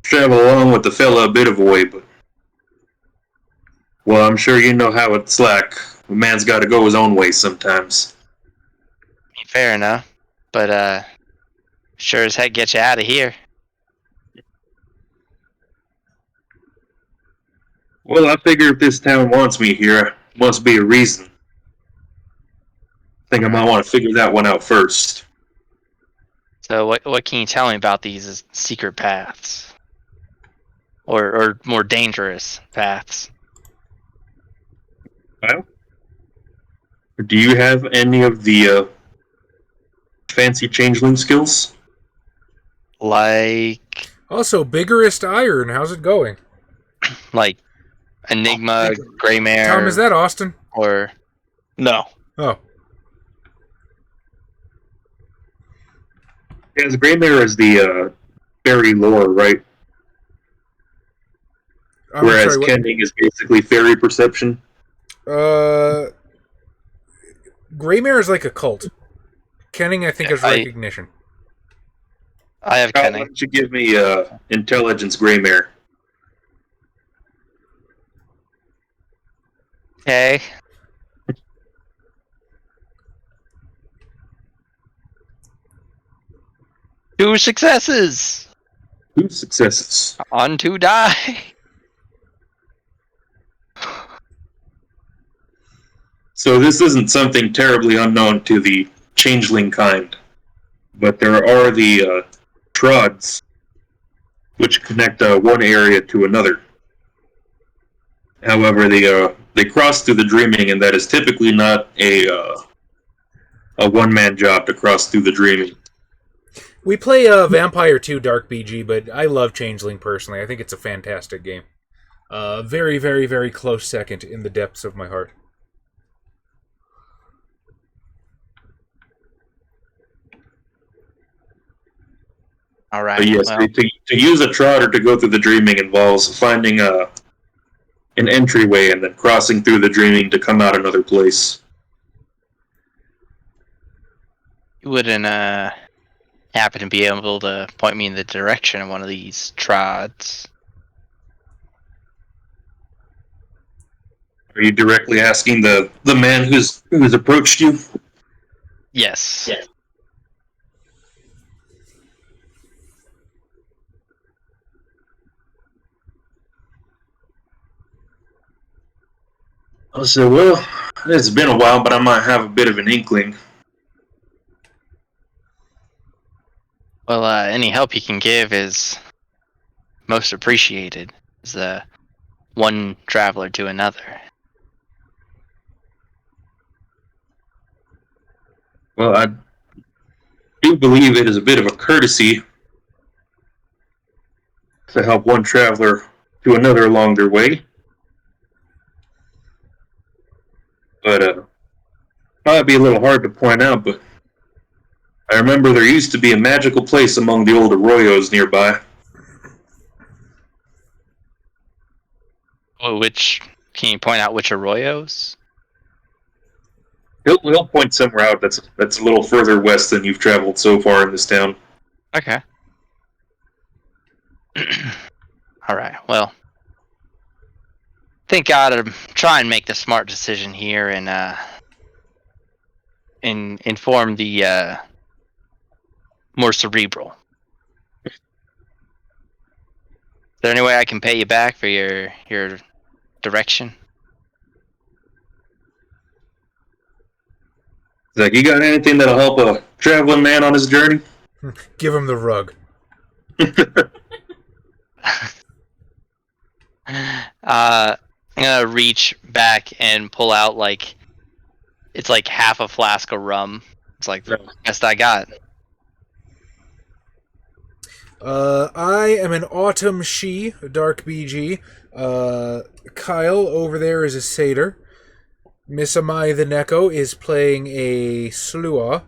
travel along with the fella a bit of a way, but well, I'm sure you know how it's like. A man's got to go his own way sometimes. Fair enough, but sure as heck get you out of here. Well, I figure if this town wants me here, must be a reason. I think I might want to figure that one out first. So what can you tell me about these secret paths? Or more dangerous paths? Well, do you have any of the fancy changeling skills? Like Also, Biggerest Iron, how's it going? Enigma, Greymare, Tom, is that Austin? or No. Oh. Yeah, the Greymare is the fairy lore, right? I'm Whereas sorry, what? Kenning is basically fairy perception. Greymare is like a cult. Kenning, I think, is recognition. I have Why Kenning. don't you give me intelligence Greymare? Okay. Two successes 2 successes. on 2 die. So this isn't something terribly unknown to the changeling kind, but there are the trods, which connect one area to another. However, they cross through the dreaming, and that is typically not a one-man job to cross through the dreaming. We play Vampire 2 Dark BG, but I love Changeling personally. I think it's a fantastic game. Very, very, very close second in the depths of my heart. All right. But yes, well, to use a trotter to go through the dreaming involves finding an entryway and then crossing through the dreaming to come out another place. you wouldn't happen to be able to point me in the direction of one of these trods. Are you directly asking the man who's approached you? Yes. I said, well, it's been a while, but I might have a bit of an inkling. Well, any help you can give is most appreciated. As one traveler to another. Well, I do believe it is a bit of a courtesy to help one traveler to another along their way. But might be a little hard to point out, but I remember there used to be a magical place among the old arroyos nearby. Which can you point out which arroyos? He'll point somewhere out that's a little further west than you've traveled so far in this town. Okay. All right. Well, think I ought to try and make the smart decision here and inform the more cerebral. Is there any way I can pay you back for your direction? Like, you got anything that'll help a traveling man on his journey? Give him the rug. I'm gonna reach back and pull out it's like half a flask of rum. It's like the best I got. I am an Autumn She, Dark BG. Kyle over there is a satyr. Miss Amai the Neko is playing a Slua.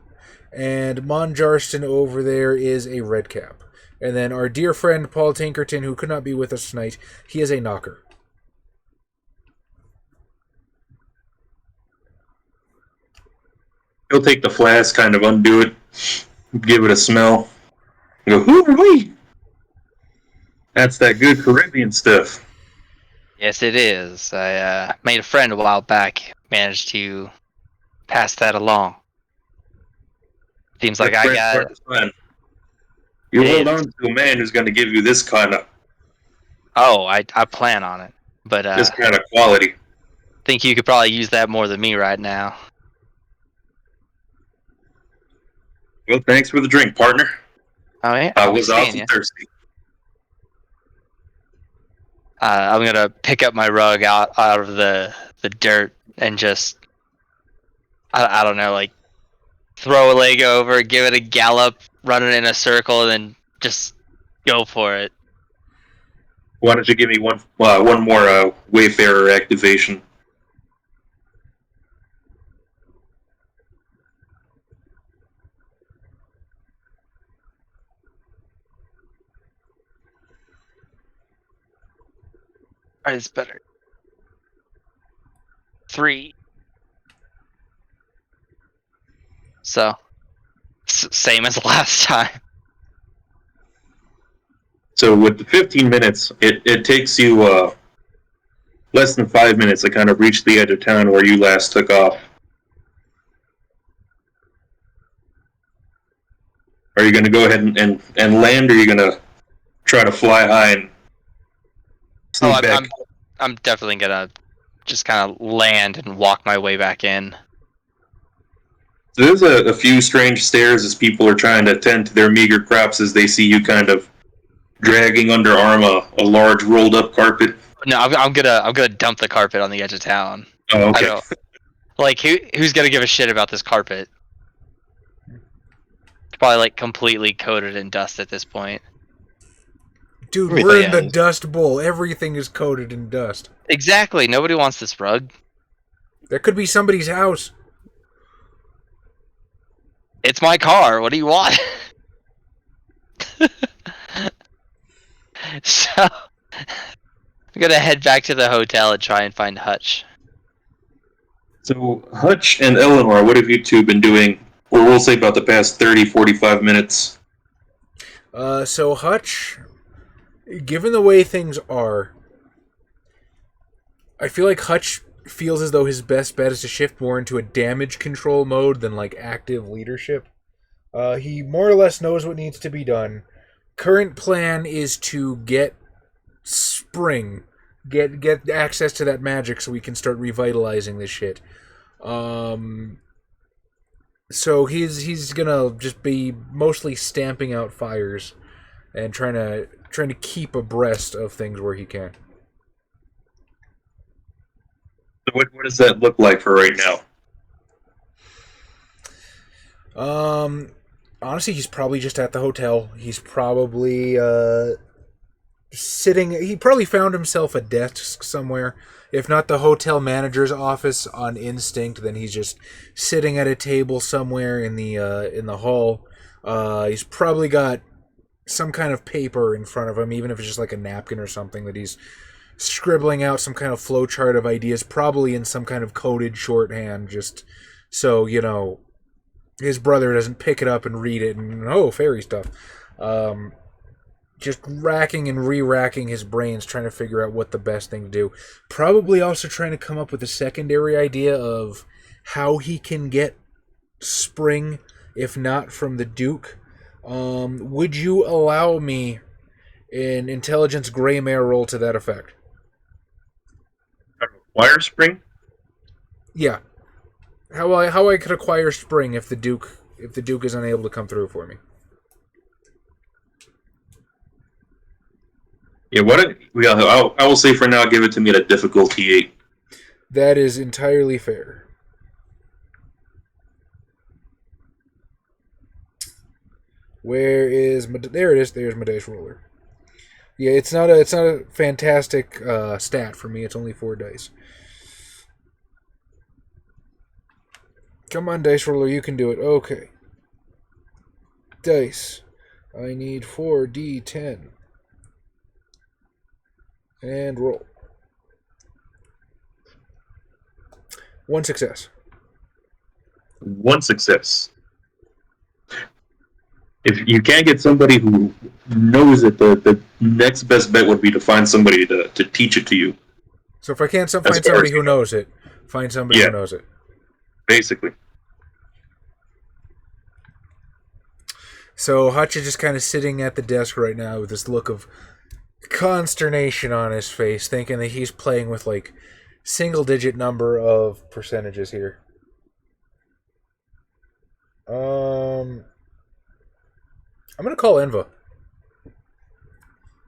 And Monjarston over there is a Redcap. And then our dear friend Paul Tinkerton, who could not be with us tonight, he is a Knocker. He'll take the flask, kind of undo it, give it a smell, and go, hoo-wee! That's that good Caribbean stuff. Yes, it is. I made a friend a while back. Managed to pass that along. Seems like I got. You hold on to a man who's going to give you this kind of. Oh, I plan on it. But This kind of quality. think you could probably use that more than me right now. Well, thanks for the drink, partner. Oh yeah, I was seeing awfully ya. thirsty. I'm gonna pick up my rug out of the dirt and just I don't know, like throw a leg over, give it a gallop, run it in a circle, and then just go for it. Why don't you give me one more Wayfarer activation? Alright, it's better. 3. So, same as last time. So with the 15 minutes, it takes you less than 5 minutes to kind of reach the edge of town where you last took off. Are you going to go ahead and land, or are you going to try to fly high and sneak back? I'm definitely gonna just kind of land and walk my way back in. So there's a few strange stares as people are trying to tend to their meager crops as they see you kind of dragging underarm a large rolled up carpet. No, I'm gonna dump the carpet on the edge of town. Oh, okay. I don't, like who's gonna give a shit about this carpet? It's probably like completely coated in dust at this point. Dude, Everything we're in the is. Dust Bowl. Everything is coated in dust. Exactly. Nobody wants this rug. That could be somebody's house. It's my car. What do you want? So, I'm gonna head back to the hotel and try and find Hutch. So Hutch and Eleanor, what have you two been doing, or we'll say about the past 30, 45 minutes? So Hutch, given the way things are, I feel like Hutch feels as though his best bet is to shift more into a damage control mode than like active leadership. He more or less knows what needs to be done. Current plan is to get Spring, get access to that magic so we can start revitalizing this shit. So he's gonna just be mostly stamping out fires and trying to keep abreast of things where he can. So what does that look like for right now? Honestly, he's probably just at the hotel. He's probably sitting. He probably found himself a desk somewhere. If not the hotel manager's office on instinct, then he's just sitting at a table somewhere in the hall. He's probably got some kind of paper in front of him, even if it's just like a napkin or something that he's scribbling out some kind of flowchart of ideas, probably in some kind of coded shorthand, just so, you know, his brother doesn't pick it up and read it and, oh, fairy stuff. Just racking and re-racking his brains, trying to figure out what the best thing to do. Probably also trying to come up with a secondary idea of how he can get Spring, if not from the Duke. Would you allow me an intelligence gray mare roll to that effect? Wire Spring? Yeah. How I could acquire Spring if the Duke is unable to come through for me. Yeah, I will say for now, give it to me at a difficulty 8. That is entirely fair. Where is there it is? There's my dice roller. Yeah, it's not a fantastic stat for me. It's only 4 dice. Come on, dice roller, you can do it. Okay. Dice. I need 4d10. And roll. 1 success. 1 success. If you can't get somebody who knows it, the next best bet would be to find somebody to teach it to you. So if I can't find somebody who knows it, find somebody who knows it. Basically. So Hutch is just kind of sitting at the desk right now with this look of consternation on his face, thinking that he's playing with like single-digit number of percentages here. I'm gonna call Enva.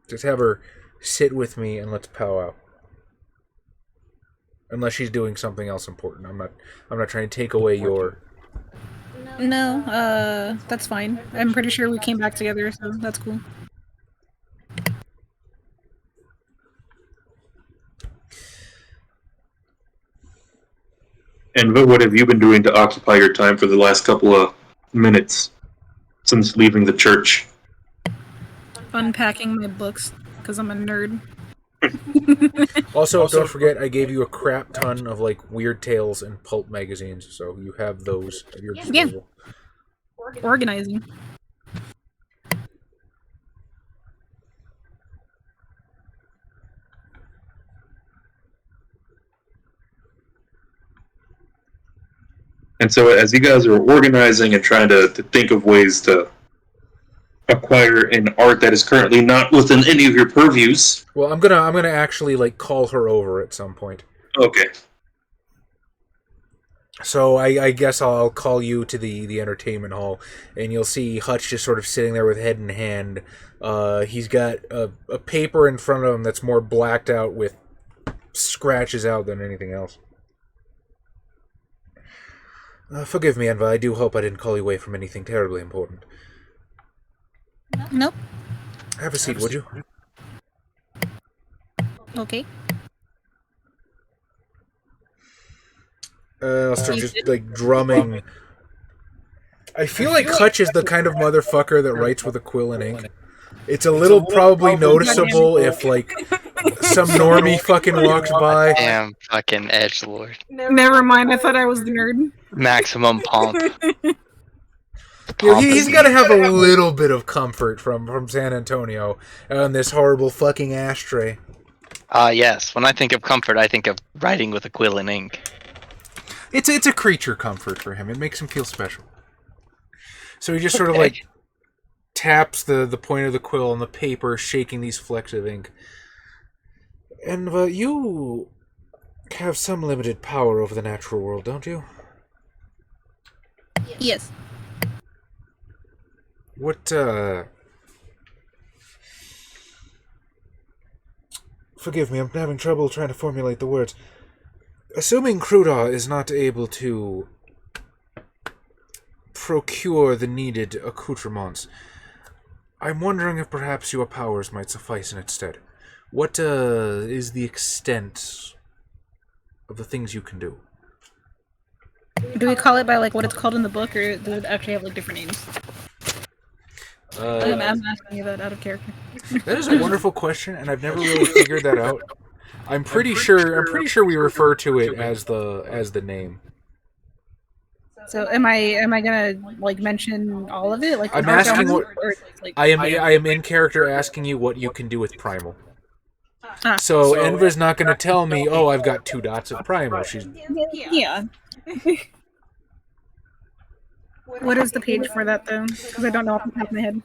Just have her sit with me and let's powwow. Unless she's doing something else important. I'm not trying to take away your. No, that's fine. I'm pretty sure we came back together, so that's cool. And what have you been doing to occupy your time for the last couple of minutes since leaving the church? Unpacking my books, because I'm a nerd. Also, don't forget, I gave you a crap ton of like Weird Tales and pulp magazines, so you have those at your disposal. Yeah. Organizing. And so as you guys are organizing and trying to think of ways to acquire an art that is currently not within any of your purviews. Well, I'm gonna actually like call her over at some point. Okay. So I guess I'll call you to the entertainment hall, and you'll see Hutch just sort of sitting there with head in hand. He's got a paper in front of him that's more blacked out with scratches out than anything else. Forgive me, Enva. I do hope I didn't call you away from anything terribly important. Nope. Have a seat, would you? Okay. I'll start just like drumming. I feel like Hutch is the kind of motherfucker that writes with a quill and ink. It's a little probably noticeable if like some normie fucking walks by. Damn fucking edgelord. Never mind, I thought I was the nerd. Maximum pomp. Yeah, he's got to have a little bit of comfort from San Antonio on this horrible fucking ashtray. Yes. When I think of comfort, I think of writing with a quill and ink. It's a creature comfort for him. It makes him feel special. So he just sort of like taps the point of the quill on the paper, shaking these flecks of ink. And you have some limited power over the natural world, don't you? Yes. What, Forgive me, I'm having trouble trying to formulate the words. Assuming Crudar is not able to procure the needed accoutrements, I'm wondering if perhaps your powers might suffice in its stead. What, is the extent of the things you can do? Do we call it by like what it's called in the book, or do it actually have like different names? I'm asking you that out of character. That is a wonderful question, and I've never really figured that out. I'm pretty sure we refer to it as the name. So am I gonna like mention all of it? Like I'm asking what like, I am in character asking you what you can do with primal. So Enva's not going to tell me, oh, I've got 2 dots of primal. She's yeah. What is the page for that though? Because I don't know off the top of my head.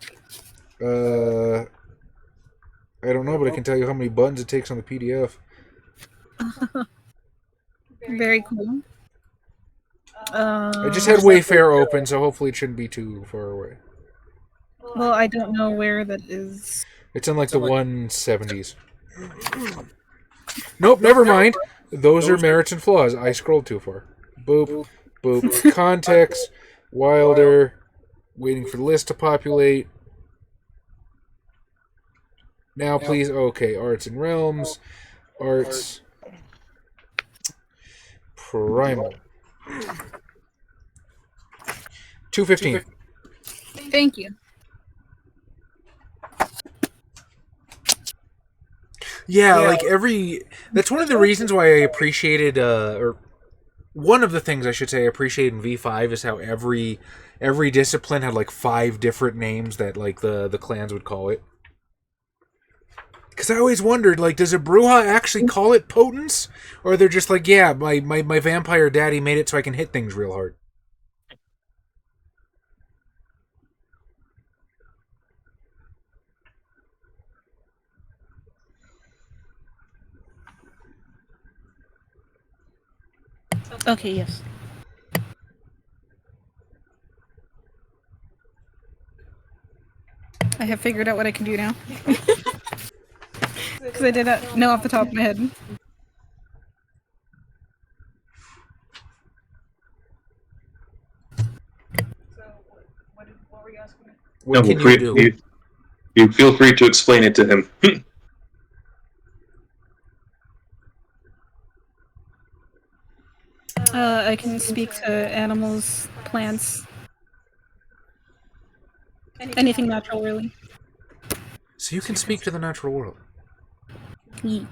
I don't know, but I can tell you how many buttons it takes on the PDF. Very cool. I just had Wayfair open, so hopefully it shouldn't be too far away. Well, I don't know where that is. It's in like the 170s. Nope, never mind. Those are merits and flaws. I scrolled too far. Boop, boop. Context, Wilder, waiting for the list to populate. Now, please. Okay, Arts and Realms. Arts. Primal. 215. Thank you. Yeah, like that's one of the reasons why I appreciated, or one of the things I should say I appreciated in V5 is how every discipline had like 5 different names that like the clans would call it. Because I always wondered, like, does a Bruja actually call it Potence? Or they're just like, yeah, my vampire daddy made it so I can hit things real hard. Okay, yes. I have figured out what I can do now. Because I did not know off the top of my head. What No, can you do? You feel free to explain it to him. I can speak to animals, plants, anything natural, really. So you can speak to the natural world. Ye-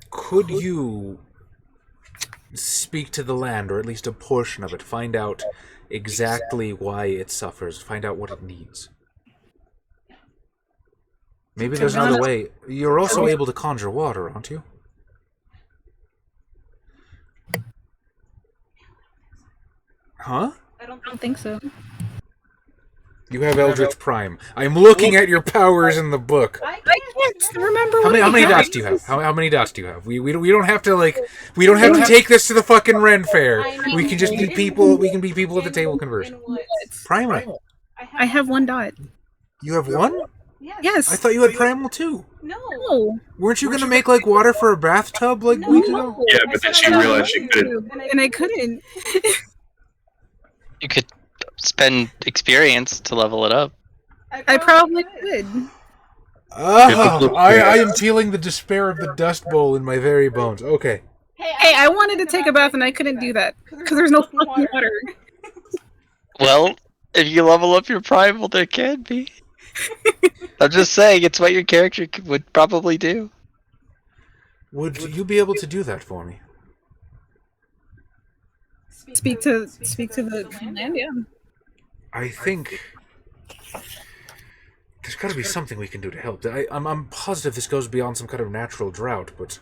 Could you speak to the land, or at least a portion of it, find out exactly why it suffers, find out what it needs? Maybe there's another way. You're also able to conjure water, aren't you? Huh? I don't think so. You have Eldritch Prime. I'm looking at your powers in the book. I can't remember How many dots do you have? How many dots do you have? We don't have to we don't have to take this to the fucking Ren Fair. We can just be people. We can be people at the table conversing. Primal. I have 1 dot. You have one? Yes. I thought you had primal too. No. Weren't you gonna make water for a bathtub weeks ago? Yeah, but then she realized she couldn't. And I couldn't. You could spend experience to level it up. I probably could. I am feeling the despair of the Dustbowl in my very bones. Okay. Hey, I wanted to take a bath and I couldn't do that because there's no fucking water. Well, if you level up your primal, there can be. I'm just saying, it's what your character would probably do. Would you be able to do that for me? Speak to the land, yeah. I think there's got to be something we can do to help. I'm positive this goes beyond some kind of natural drought, but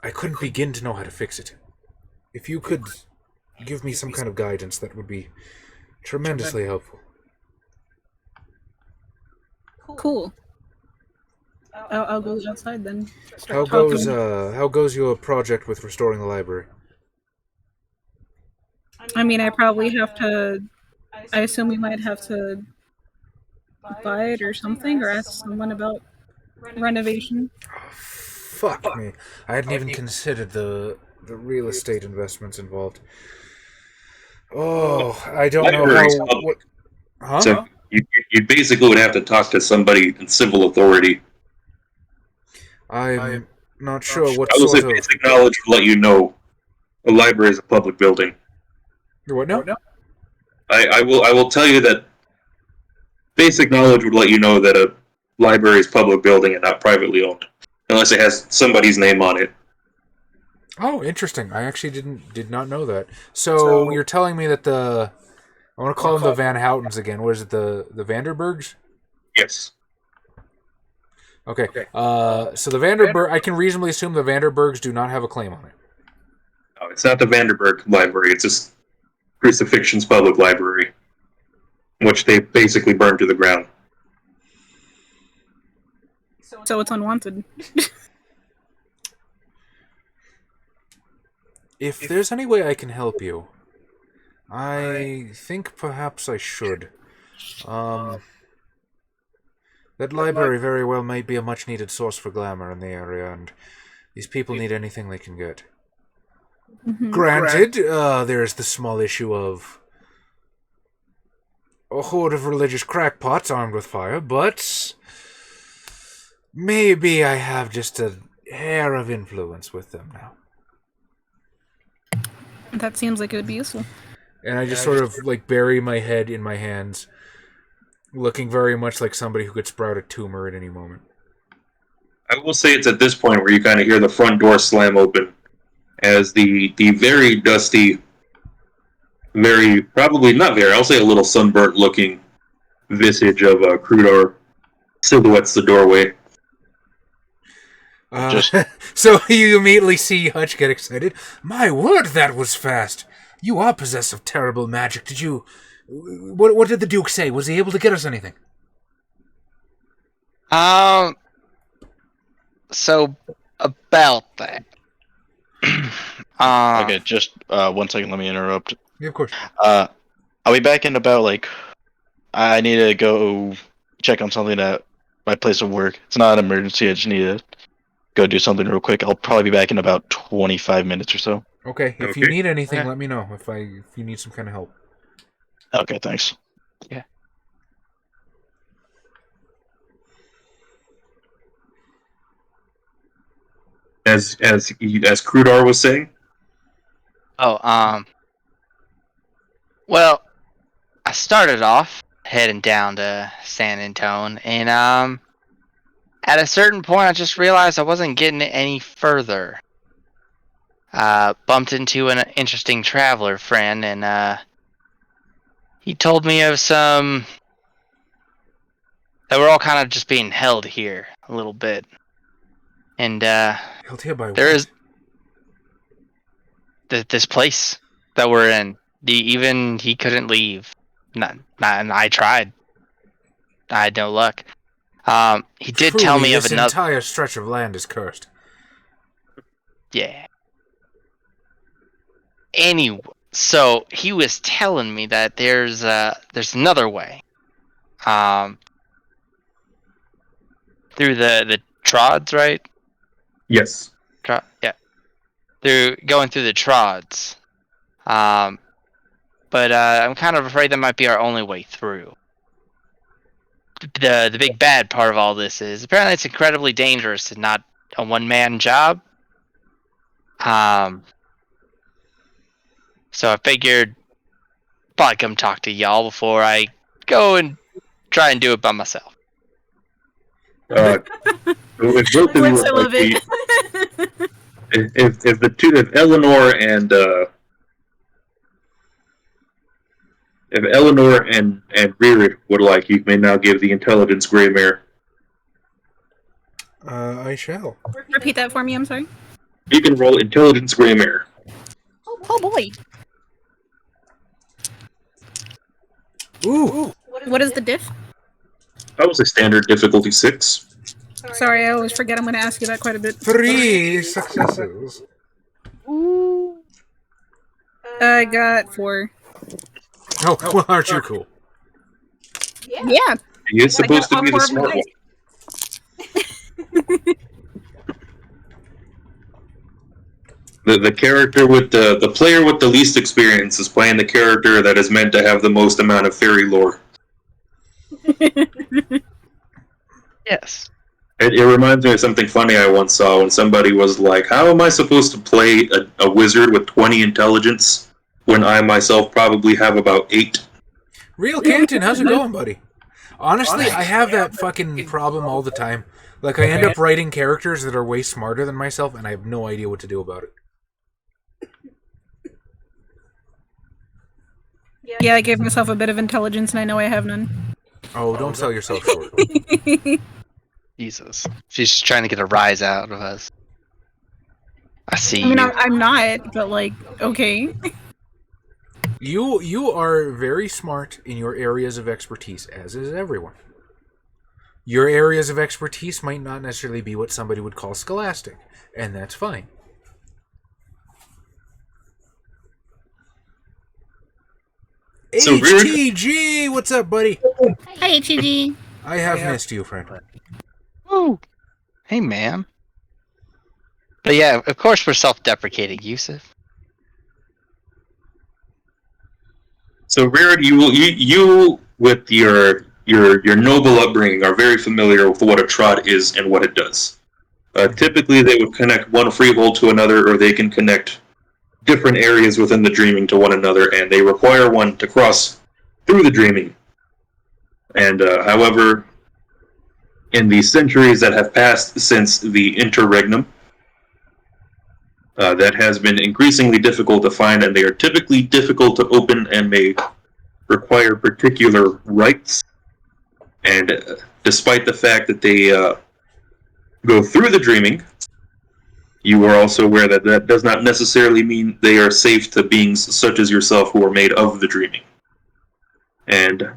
I couldn't begin to know how to fix it. If you could give me some kind of guidance, that would be tremendously helpful. Cool. I'll go outside then. How goes your project with restoring the library? I mean, I probably have to. I assume we might have to buy it or something, or ask someone about renovation. Fuck me. I hadn't even considered the real estate investments involved. Oh, I don't know how... What, huh? So you basically would have to talk to somebody in civil authority. I'm not sure what I will say sort of... basic knowledge will let you know a library is a public building. What now? I will tell you that basic knowledge would let you know that a library is public building and not privately owned, unless it has somebody's name on it. Oh, interesting. I actually did not know that. So you're telling me that I want to call them the Van Houtens again. What is it? The Vanderbergs? Yes. Okay. So the Vanderberg, I can reasonably assume the Vanderbergs do not have a claim on it. No, it's not the Vanderberg Library. It's just Crucifixion's public library, which they basically burned to the ground. So it's unwanted. If there's any way I can help you, I think perhaps I should. That library very well might be a much-needed source for glamour in the area, and these people need anything they can get. Mm-hmm. Granted, there's the small issue of a horde of religious crackpots armed with fire, but maybe I have just a hair of influence with them now. That seems like it would be useful. And I just sort of bury my head in my hands, looking very much like somebody who could sprout a tumor at any moment. I will say it's at this point where you kind of hear the front door slam open as the very dusty, I'll say a little sunburnt looking visage of Crudor silhouettes the doorway. So you immediately see Hutch get excited. My word, that was fast. You are possessed of terrible magic. Did you... What did the Duke say? Was he able to get us anything? So, about that. Okay, just 1 second. Let me interrupt. Yeah, of course. I'll be back in about like. I need to go check on something at my place of work. It's not an emergency. I just need to go do something real quick. I'll probably be back in about 25 minutes or so. Okay, if you Okay. need anything, Okay. let me know. If you need some kind of help. Okay, thanks. As Krudar was saying. Oh, well, I started off heading down to San Antone, and at a certain point, I just realized I wasn't getting it any further. Bumped into an interesting traveler friend, and he told me of some that we're all kind of just being held here a little bit, and Held here by there what? is this place that we're in. Even he couldn't leave. And I tried. I had no luck. He did Truly, tell me of this another. entire stretch of land is cursed. Yeah. Anyway, so he was telling me that there's another way. Through the trods, right? Yes. Yeah. Through going through the trods. But I'm kind of afraid that might be our only way through. The big bad part of all this is apparently it's incredibly dangerous and not a one-man job. So I figured probably come talk to y'all before I go and try and do it by myself. If both of you What's would some like of it? if Eleanor and Rearid would like, you may now give the intelligence gray mare. I shall. Repeat that for me, I'm sorry. You can roll intelligence gray mare. Oh boy. Ooh! What is the diff? That was a standard difficulty 6. Sorry, I always forget I'm going to ask you that quite a bit. 3 successes. I got 4. Oh, well, aren't you cool? Yeah. He is supposed to be the all 4 of smart my one. The character with the player with the least experience is playing the character that is meant to have the most amount of fairy lore. Yes. It reminds me of something funny I once saw when somebody was like, "How am I supposed to play a wizard with 20 intelligence when I myself probably have about 8?" Real Canton, how's it going, buddy? Honestly, I have that fucking problem all the time. Like, I end up writing characters that are way smarter than myself, and I have no idea what to do about it. Yeah, I gave myself a bit of intelligence and I know I have none. Oh, don't sell yourself short. Jesus. She's just trying to get a rise out of us. I see I mean, you. I'm not, but like, okay. You are very smart in your areas of expertise, as is everyone. Your areas of expertise might not necessarily be what somebody would call scholastic, and that's fine. So HTG! What's up, buddy? Hi, HEG. I have missed you, friend. Woo. Hey, man. But yeah, of course we're self-deprecating, Yusuf. So, Rearid, you with your noble upbringing are very familiar with what a trot is and what it does. Typically, they would connect one freehold to another, or they can connect different areas within the dreaming to one another, and they require one to cross through the dreaming. And however, in the centuries that have passed since the interregnum, that has been increasingly difficult to find, and they are typically difficult to open and may require particular rites. And despite the fact that they go through the dreaming, you are also aware that that does not necessarily mean they are safe to beings such as yourself who are made of the dreaming. And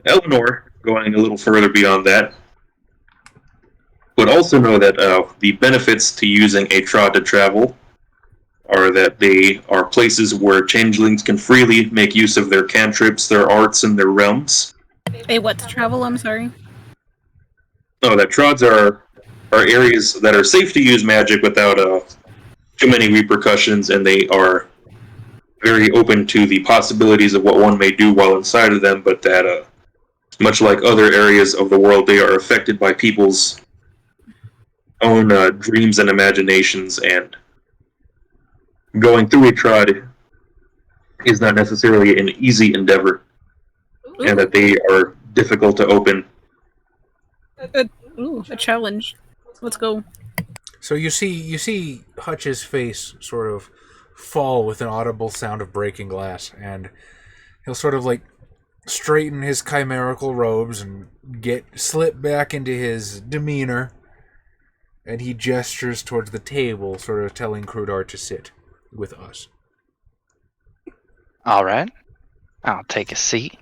Eleanor, going a little further beyond that, would also know that the benefits to using a trod to travel are that they are places where changelings can freely make use of their cantrips, their arts, and their realms. Hey, what to travel? I'm sorry. Oh, that trods are areas that are safe to use magic without too many repercussions, and they are very open to the possibilities of what one may do while inside of them, but that, much like other areas of the world, they are affected by people's own dreams and imaginations, and going through a trod is not necessarily an easy endeavor, and that they are difficult to open. A challenge. Let's go. So you see Hutch's face sort of fall with an audible sound of breaking glass, and he'll sort of like straighten his chimerical robes and slip back into his demeanor, and he gestures towards the table, sort of telling Krudar to sit with us. All right. I'll take a seat.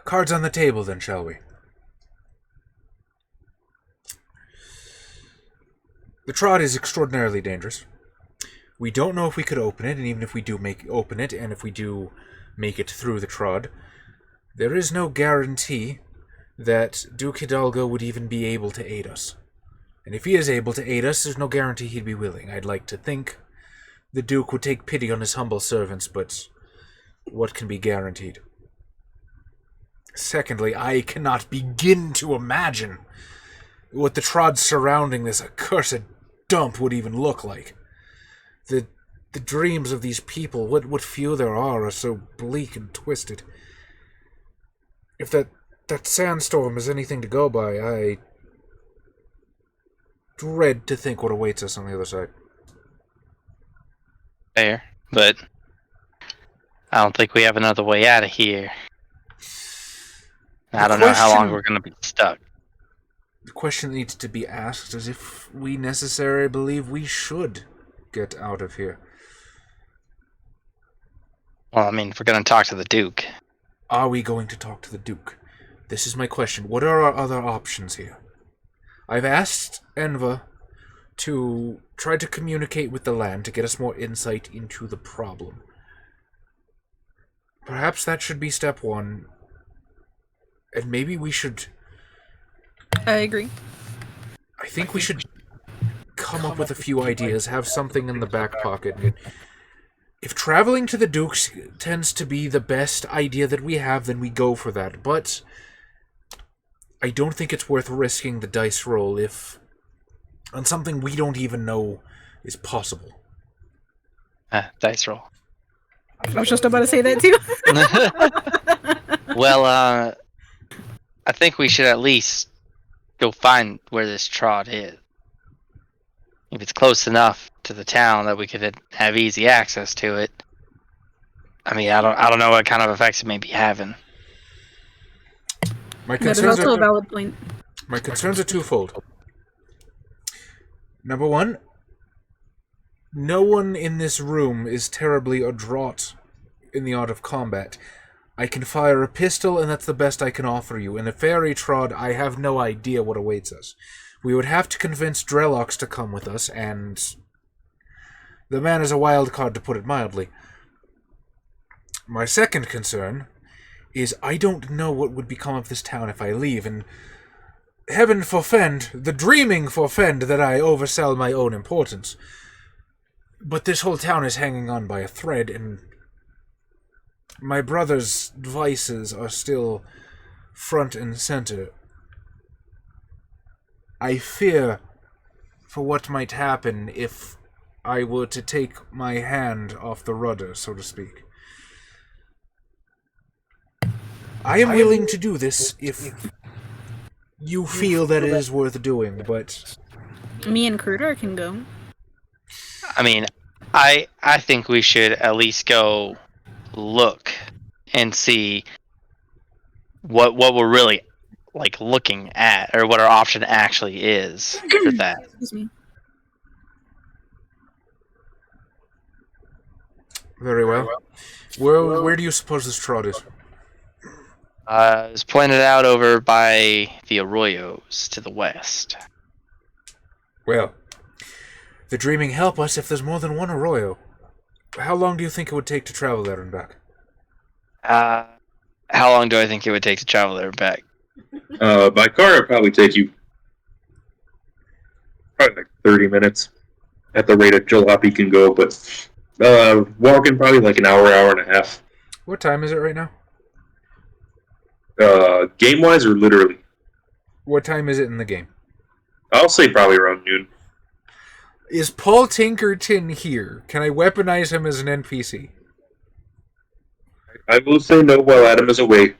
Cards on the table, then, shall we? The trod is extraordinarily dangerous. We don't know if we could open it, and even if we do open it, and if we do make it through the trod, there is no guarantee that Duke Hidalgo would even be able to aid us. And if he is able to aid us, there's no guarantee he'd be willing. I'd like to think the Duke would take pity on his humble servants, but what can be guaranteed? Secondly, I cannot begin to imagine what the trods surrounding this accursed dump would even look like. The dreams of these people, what few there are so bleak and twisted. If that sandstorm is anything to go by, I dread to think what awaits us on the other side. Fair, but I don't think we have another way out of here. I don't know how long we're going to be stuck. The question that needs to be asked is if we necessarily believe we should get out of here. Well, I mean, if we're going to talk to the Duke. Are we going to talk to the Duke? This is my question. What are our other options here? I've asked Enva to try to communicate with the land to get us more insight into the problem. Perhaps that should be step one. And maybe we should... I agree. I think we should come up with a few ideas, have something in the back pocket. If traveling to the Duke's tends to be the best idea that we have, then we go for that. But I don't think it's worth risking the dice roll on something we don't even know is possible. Dice roll. I was just about to say that too. Well, I think we should at least go find where this trot is. If it's close enough to the town that we could have easy access to it. I mean, I don't know what kind of effects it may be having. My That is concerns also a are valid point. my concerns are twofold. Number one, no one in this room is terribly adroit in the art of combat. I can fire a pistol, and that's the best I can offer you. In a fairy trod, I have no idea what awaits us. We would have to convince Drelox to come with us, and the man is a wild card, to put it mildly. My second concern is I don't know what would become of this town if I leave, and heaven forfend, the dreaming forfend that I oversell my own importance. But this whole town is hanging on by a thread, and my brother's vices are still front and center. I fear for what might happen if I were to take my hand off the rudder, so to speak. I am willing to do this if you feel that it is worth doing, but... Me and Krudar can go. I mean, I think we should at least go look and see what we're really like looking at, or what our option actually is for that. Excuse me. Very well. Where do you suppose this trot is? It's pointed out over by the arroyos to the west. Well, The dreaming help us if there's more than one arroyo. How long do you think it would take to travel there and back? How long do I think it would take to travel there and back? By car, it'd probably take you probably like 30 minutes at the rate a jalopy can go, but walking probably like an hour, hour and a half. What time is it right now? Game-wise or literally? What time is it in the game? I'll say probably around noon. Is Paul Tinkerton here? Can I weaponize him as an NPC? I will say no while Adam is away.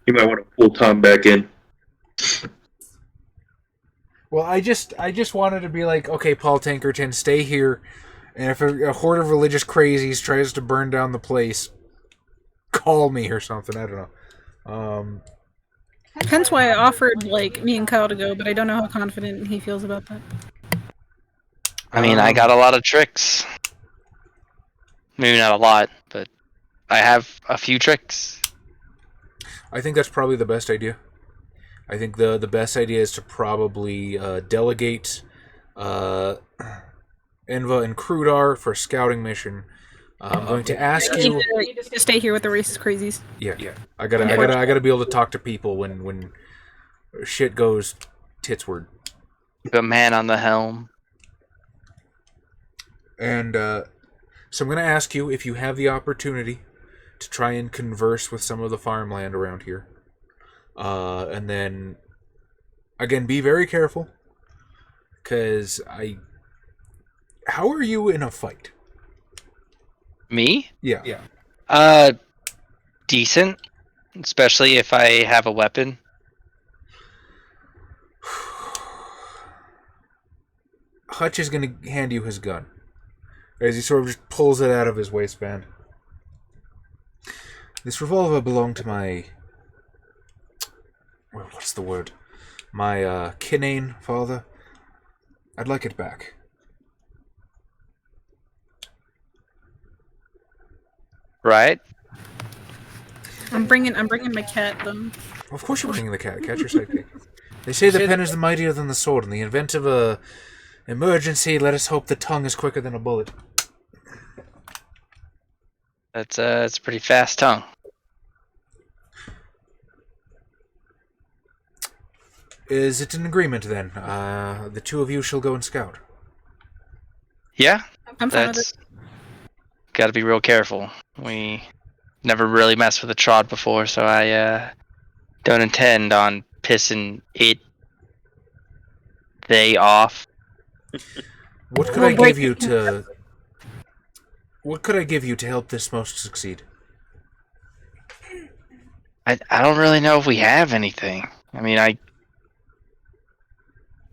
You might want to pull Tom back in. Well, I just wanted to be like, okay, Paul Tinkerton, stay here, and if a horde of religious crazies tries to burn down the place, call me or something. I don't know. Hence why I offered like me and Kyle to go, but I don't know how confident he feels about that. I mean, I got a lot of tricks. Maybe not a lot, but I have a few tricks. I think that's probably the best idea. I think the best idea is to probably delegate Enva and Krudar for a scouting mission. I'm going to ask you. You need to stay here with the racist crazies. Yeah. I gotta be able to talk to people when shit goes titsward. The man on the helm. And so I'm going to ask you if you have the opportunity to try and converse with some of the farmland around here. And then, again, be very careful. Because How are you in a fight? Me? Yeah. Decent. Especially if I have a weapon. Hutch is going to hand you his gun. As he sort of just pulls it out of his waistband. This revolver belonged to my... Well, what's the word? My kinane father. I'd like it back. Right? I'm bringing my cat though. Of course you're bringing the cat. Catch your sidekick. They say the pen is mightier than the sword. In the event of a emergency, let us hope the tongue is quicker than a bullet. It's a pretty fast tongue. Is it an agreement then? The two of you shall go and scout. Yeah, I'm fine with that's got to be real careful. We never really messed with a trod before, so I don't intend on pissing they off. What could I give you to? What could I give you to help this most succeed? I don't really know if we have anything. I mean, I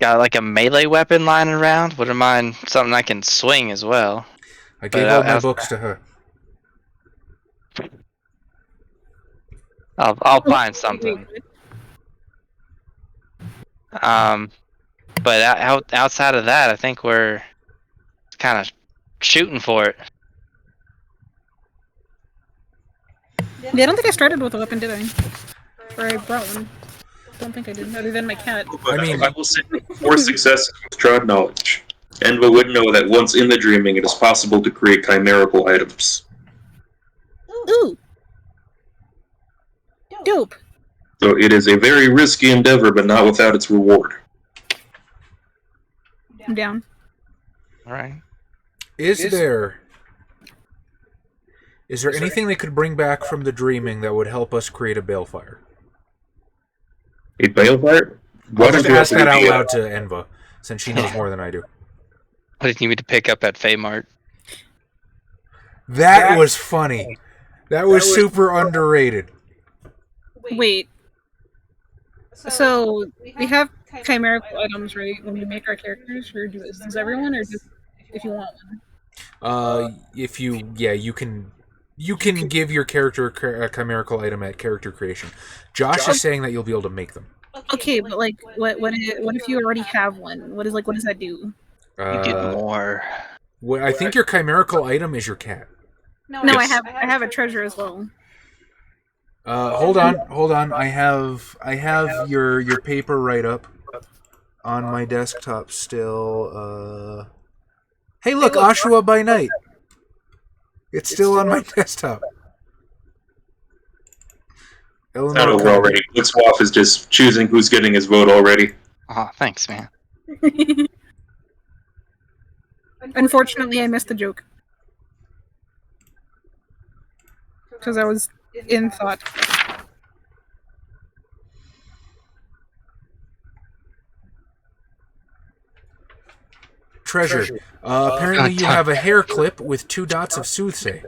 got like a melee weapon lying around. Wouldn't mind something I can swing as well. I gave all my books to her. I'll find something. But outside of that, I think we're kind of shooting for it. Yeah, I don't think I started with a weapon, did I? Or I brought one. I don't think I did, other than my cat. But I will say, for success with trod knowledge, Enva would know that once in the dreaming, it is possible to create chimerical items. Ooh! Dope! So it is a very risky endeavor, but not without its reward. I'm down. Alright. Is there anything they could bring back from the dreaming that would help us create a balefire? A balefire? I'll just ask that out loud to Enva, since she knows more than I do. What did you need me to pick up at Faymart? That was funny. That was super underrated. Wait. So, we have chimerical items, right, when we make our characters, or does everyone, or just if you want one? You can give your character a chimerical item at character creation. Josh is saying that you'll be able to make them. Okay, but like, what if you already have one? What does that do? You get more. I think your chimerical item is your cat. No, Yes. I have a treasure as well. Hold on. I have your paper right up on my desktop still. Hey, look, Ashua by Night. It's still on my desktop. It's not over already. Blitzwaff is just choosing who's getting his vote already. Oh, thanks, man. Unfortunately, I missed the joke. Because I was in thought. Treasure. Apparently you have a hair clip with 2 dots of soothsay.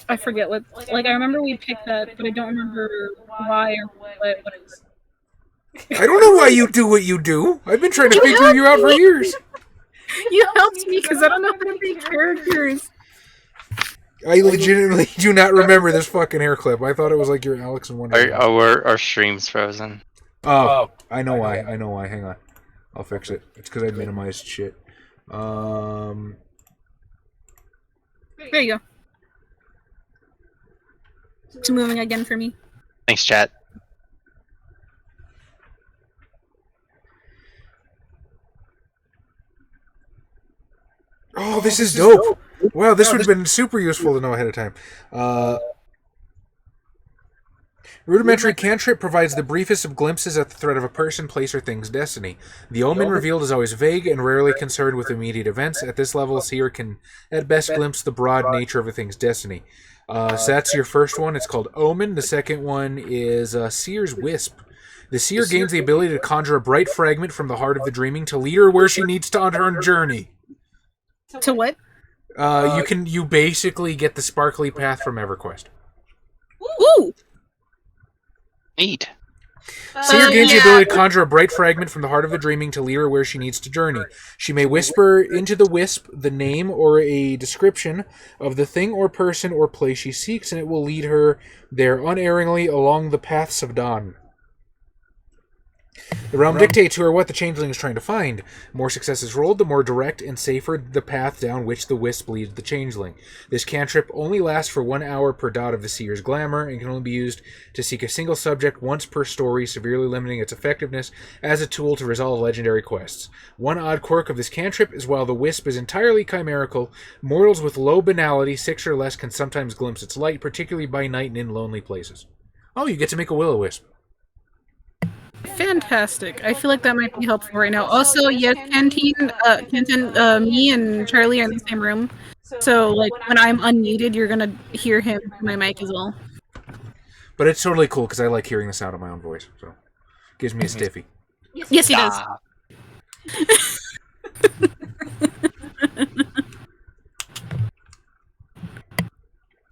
I forget what. Like, I remember we picked that, but I don't remember why or what it was. I don't know why you do what you do. I've been trying to figure you out for years. You helped me because I don't know how to make characters. I legitimately do not remember this fucking hair clip. I thought it was like your Alex in Wonderland. Our stream's frozen. Oh, I know why. I know why. Hang on. I'll fix it. It's because I minimized shit. There you go. It's moving again for me. Thanks, chat. Oh, this is dope. Wow, this would have been super useful to know ahead of time. Rudimentary cantrip provides the briefest of glimpses at the threat of a person, place, or thing's destiny. The omen revealed is always vague and rarely concerned with immediate events. At this level, a seer can at best glimpse the broad nature of a thing's destiny. So that's your first one. It's called Omen. The second one is Seer's Wisp. The seer gains the ability to conjure a bright fragment from the heart of the dreaming to lead her where she needs to on her journey. To what? You basically get the sparkly path from EverQuest. Ooh! Neat. Seer gains the ability to conjure a bright fragment from the heart of the dreaming to lead her where she needs to journey. She may whisper into the wisp the name or a description of the thing or person or place she seeks, and it will lead her there unerringly along the paths of dawn. The realm dictates who or what the changeling is trying to find. The more successes rolled, the more direct and safer the path down which the wisp leads the changeling. This cantrip only lasts for 1 hour per dot of the seer's glamour and can only be used to seek a single subject once per story, severely limiting its effectiveness as a tool to resolve legendary quests. One odd quirk of this cantrip is while the wisp is entirely chimerical, mortals with low banality, 6 or less, can sometimes glimpse its light, particularly by night and in lonely places. Oh, you get to make a will-o-wisp. Fantastic. I feel like that might be helpful right now. Also, yes, Kenton, me and Charlie are in the same room. So, like, when I'm unmuted, you're gonna hear him through my mic as well. But it's totally cool because I like hearing the sound of my own voice. So, it gives me a stiffy. Yes, he does.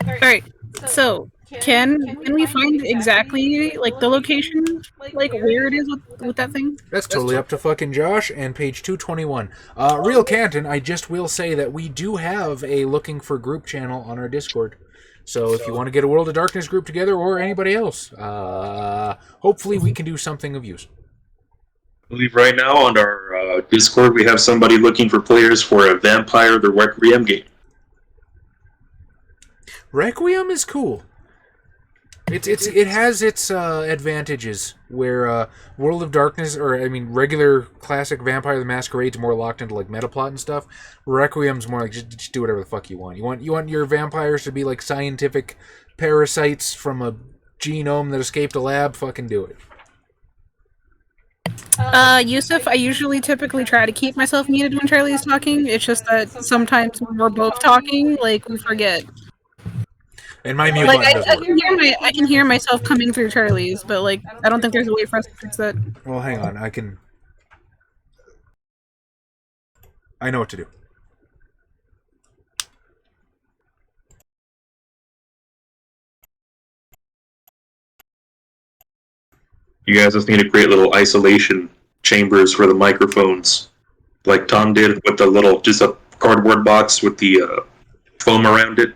Alright, so can we find exactly like the location, like where it is with that thing? That's totally up to fucking Josh and page 221. Real Canton, I just will say that we do have a looking for group channel on our Discord. So if you want to get a World of Darkness group together or anybody else, hopefully we can do something of use. I believe right now on our Discord we have somebody looking for players for a Vampire the Requiem game. Requiem is cool. It has its advantages where World of Darkness, regular classic Vampire the Masquerade's more locked into like metaplot and stuff. Requiem's more like just do whatever the fuck you want. You want your vampires to be like scientific parasites from a genome that escaped a lab. Fucking do it. Yusuf, I typically try to keep myself muted when Charlie is talking. It's just that sometimes when we're both talking, like we forget. And my mute like button doesn't work. I can hear myself coming through Charlie's, but like I don't think there's a way for us to fix that. Well, hang on. I know what to do. You guys just need to create little isolation chambers for the microphones, like Tom did with the little, just a cardboard box with the foam around it.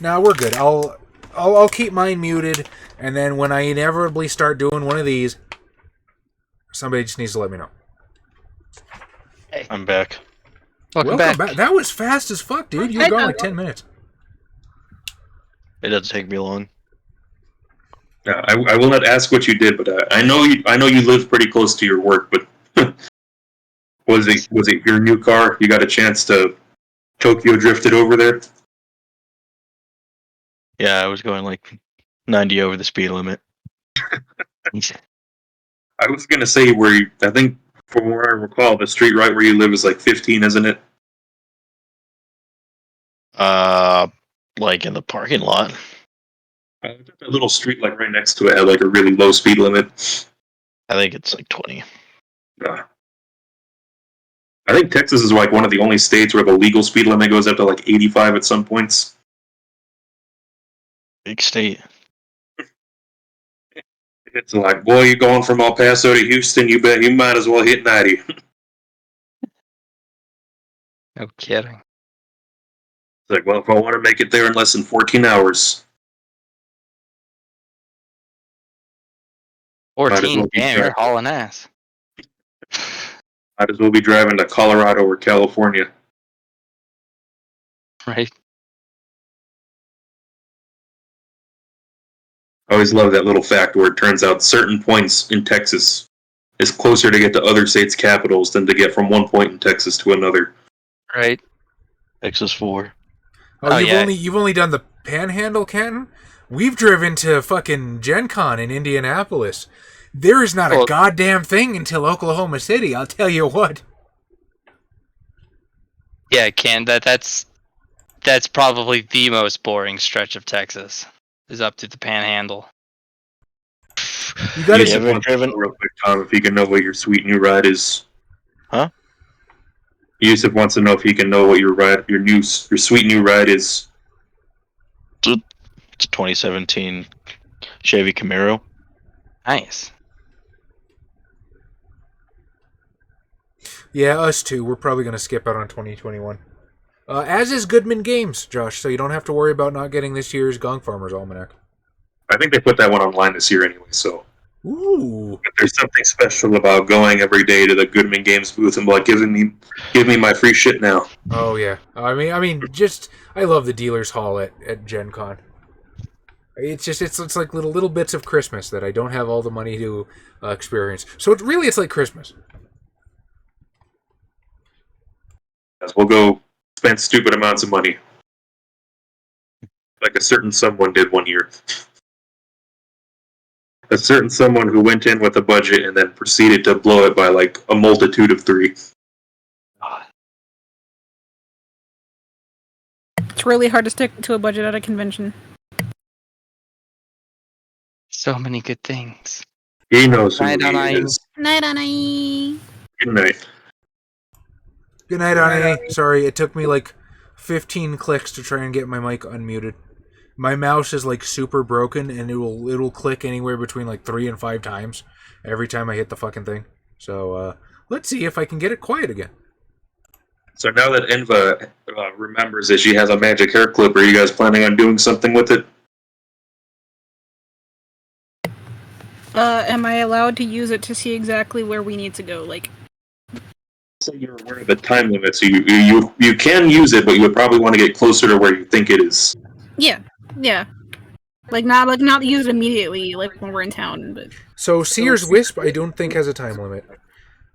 No, we're good. I'll keep mine muted, and then when I inevitably start doing one of these, somebody just needs to let me know. Hey. I'm back. Welcome back. That was fast as fuck, dude. You were gone like 10 minutes. It doesn't take me long. I will not ask what you did, but I know you live pretty close to your work. But was it your new car? You got a chance to Tokyo drifted over there. Yeah, I was going like 90 over the speed limit. I was gonna say I think from where I recall, the street right where you live is like 15, isn't it? Like in the parking lot. A little street like right next to it had like a really low speed limit. I think it's like 20. I think Texas is like one of the only states where the legal speed limit goes up to like 85 at some points. Big state. It's like, boy, you're going from El Paso to Houston, you bet you might as well hit 90. No kidding. It's like, well, if I want to make it there in less than 14 hours. 14, damn, you're hauling ass. Might as well be driving to Colorado or California. Right? I always love that little fact where it turns out certain points in Texas is closer to get to other states' capitals than to get from one point in Texas to another. Right. Texas 4. Oh, yeah. you've only done the Panhandle, Canton? We've driven to fucking Gen Con in Indianapolis. There is not a goddamn thing until Oklahoma City, I'll tell you what. Yeah, that's probably the most boring stretch of Texas. Is up to the Panhandle. You gotta ever driven real quick, Tom, if you can know what your sweet new ride is. Huh? Yusuf wants to know if he can know what your sweet new ride is. It's a 2017 Chevy Camaro. Nice. Yeah, us too. We're probably gonna skip out on 2021. As is Goodman Games, Josh, so you don't have to worry about not getting this year's Gong Farmers Almanac. I think they put that one online this year anyway, so. Ooh. But there's something special about going every day to the Goodman Games booth and like, give me my free shit now. Oh yeah. I love the dealer's hall at Gen Con. It's like little bits of Christmas that I don't have all the money to experience. So it's like Christmas. We'll go spend stupid amounts of money. Like a certain someone did one year. A certain someone who went in with a budget and then proceeded to blow it by like a multitude of 3. It's really hard to stick to a budget at a convention. So many good things. He knows who Night on he ice. is. Night on ice. Good night. Good night, Annie. Sorry, it took me like 15 clicks to try and get my mic unmuted. My mouse is like super broken, and it'll click anywhere between like 3 and 5 times every time I hit the fucking thing. So let's see if I can get it quiet again. So now that Enva remembers that she has a magic hair clip, are you guys planning on doing something with it? Am I allowed to use it to see exactly where we need to go? Like, So you're aware of the time limit, so you can use it, but you would probably want to get closer to where you think it is. yeah. Not use it immediately, like when we're in town, but So Seer's Wisp, I don't think has a time limit.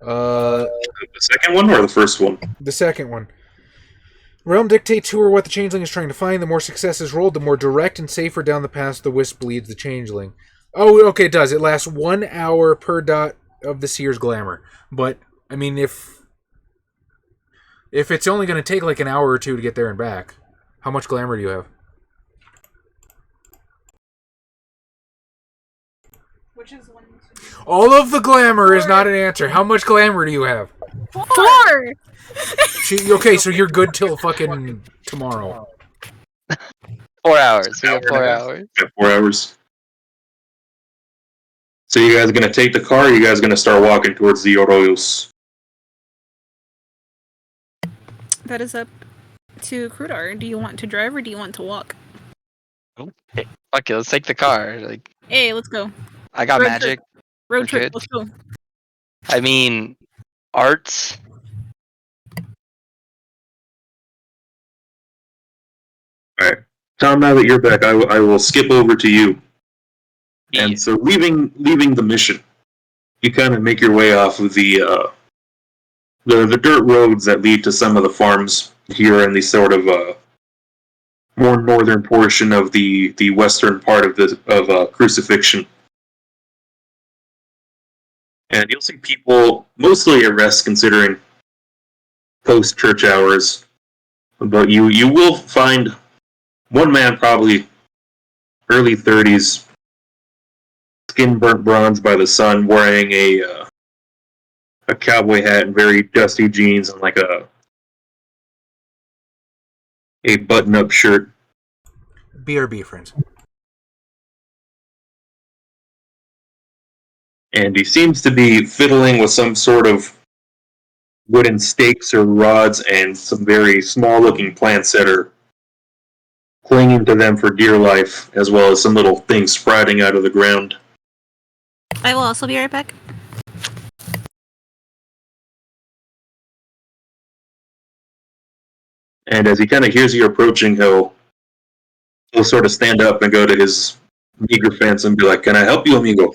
The second one or the first one? The second one. Realm dictates who or what the Changeling is trying to find. The more success is rolled, the more direct and safer down the path the Wisp leads the Changeling. Oh, okay, it does. It lasts 1 hour per dot of the Seer's Glamour. But, I mean, if it's only going to take like an hour or 2 to get there and back, how much Glamour do you have? which is 1, 2. All of the Glamour is not an answer. How much Glamour do you have? 4. Okay, so you're good till fucking tomorrow. 4 hours. We got 4 hours. Yeah, 4 hours. So you guys going to take the car, or you guys going to start walking towards the Arroyos? That is up to Krudar. Do you want to drive or do you want to walk? Okay. Fuck it, let's take the car. Like, Hey, let's go. I got Road magic. Road We're trip, good. let's go. I mean, arts. Alright. Tom, now that you're back, I will skip over to you. And Yeah. so leaving the mission, you kind of make your way off of the dirt roads that lead to some of the farms here in the sort of more northern portion of the western part of Crucifixion. And you'll see people mostly at rest, considering post church hours. But you will find one man, probably early 30s, skin burnt bronze by the sun, wearing a cowboy hat and very dusty jeans and like a button up shirt. BRB, friends. And he seems to be fiddling with some sort of wooden stakes or rods and some very small looking plants that are clinging to them for dear life, as well as some little things sprouting out of the ground. I will also be right back. And as he kind of hears you approaching, he'll sort of stand up and go to his meager fence and be like, "Can I help you, amigo?"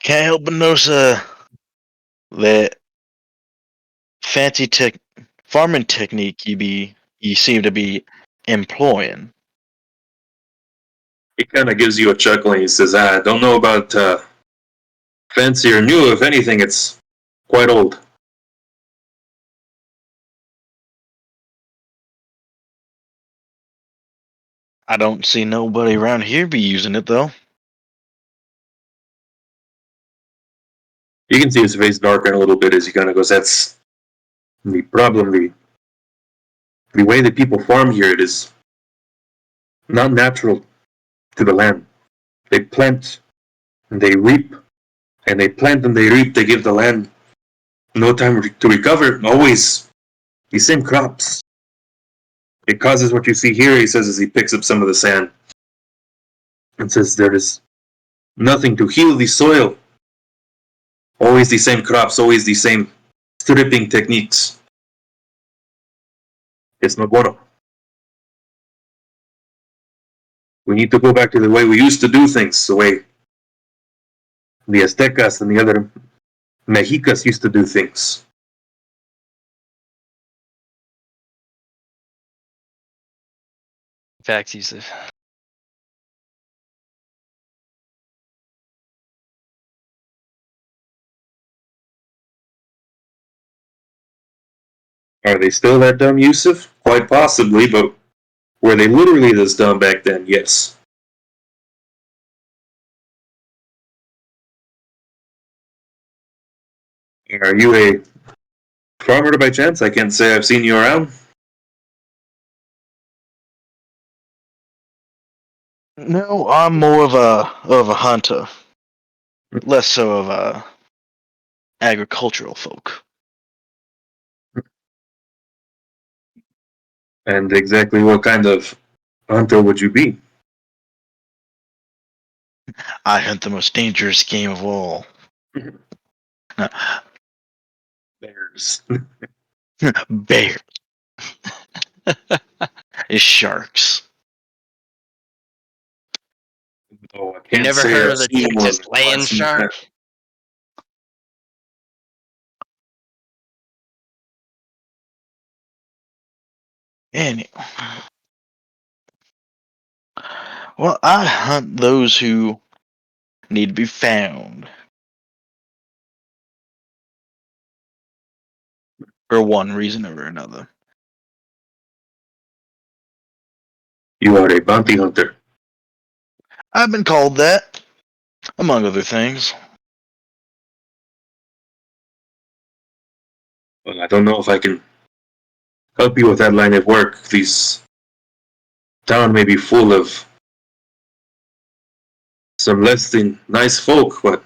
Can't help but notice that fancy farming technique you seem to be employing. He kind of gives you a chuckle and he says, "I don't know about fancy or new. If anything, it's quite old." I don't see nobody around here be using it though. You can see his face darken a little bit as he kind of goes, "That's the problem. The way that people farm here, it is not natural to the land. They plant and they reap, and they plant and they reap. They give the land no time to recover. Always the same crops. It causes what you see here," he says as he picks up some of the sand, and says, "There is nothing to heal the soil. Always the same crops, always the same stripping techniques. It's not bueno. We need to go back to the way we used to do things, the way the Aztecas and the other Mexicas used to do things." Facts, Yusuf. Are they still that dumb, Yusuf? Quite possibly, but were they literally this dumb back then? Yes. Are you a farmer by chance? I can't say I've seen you around. No, I'm more of a hunter, less so of a agricultural folk. And exactly what kind of hunter would you be? I hunt the most dangerous game of all. Bears. Bear. Is sharks. Oh, I You can't never say heard I've of the seen one. Texas land shark? And well, I hunt those who need to be found. For one reason or another. You are a bounty hunter. I've been called that, among other things. Well, I don't know if I can help you with that line of work. This town may be full of some less than nice folk, but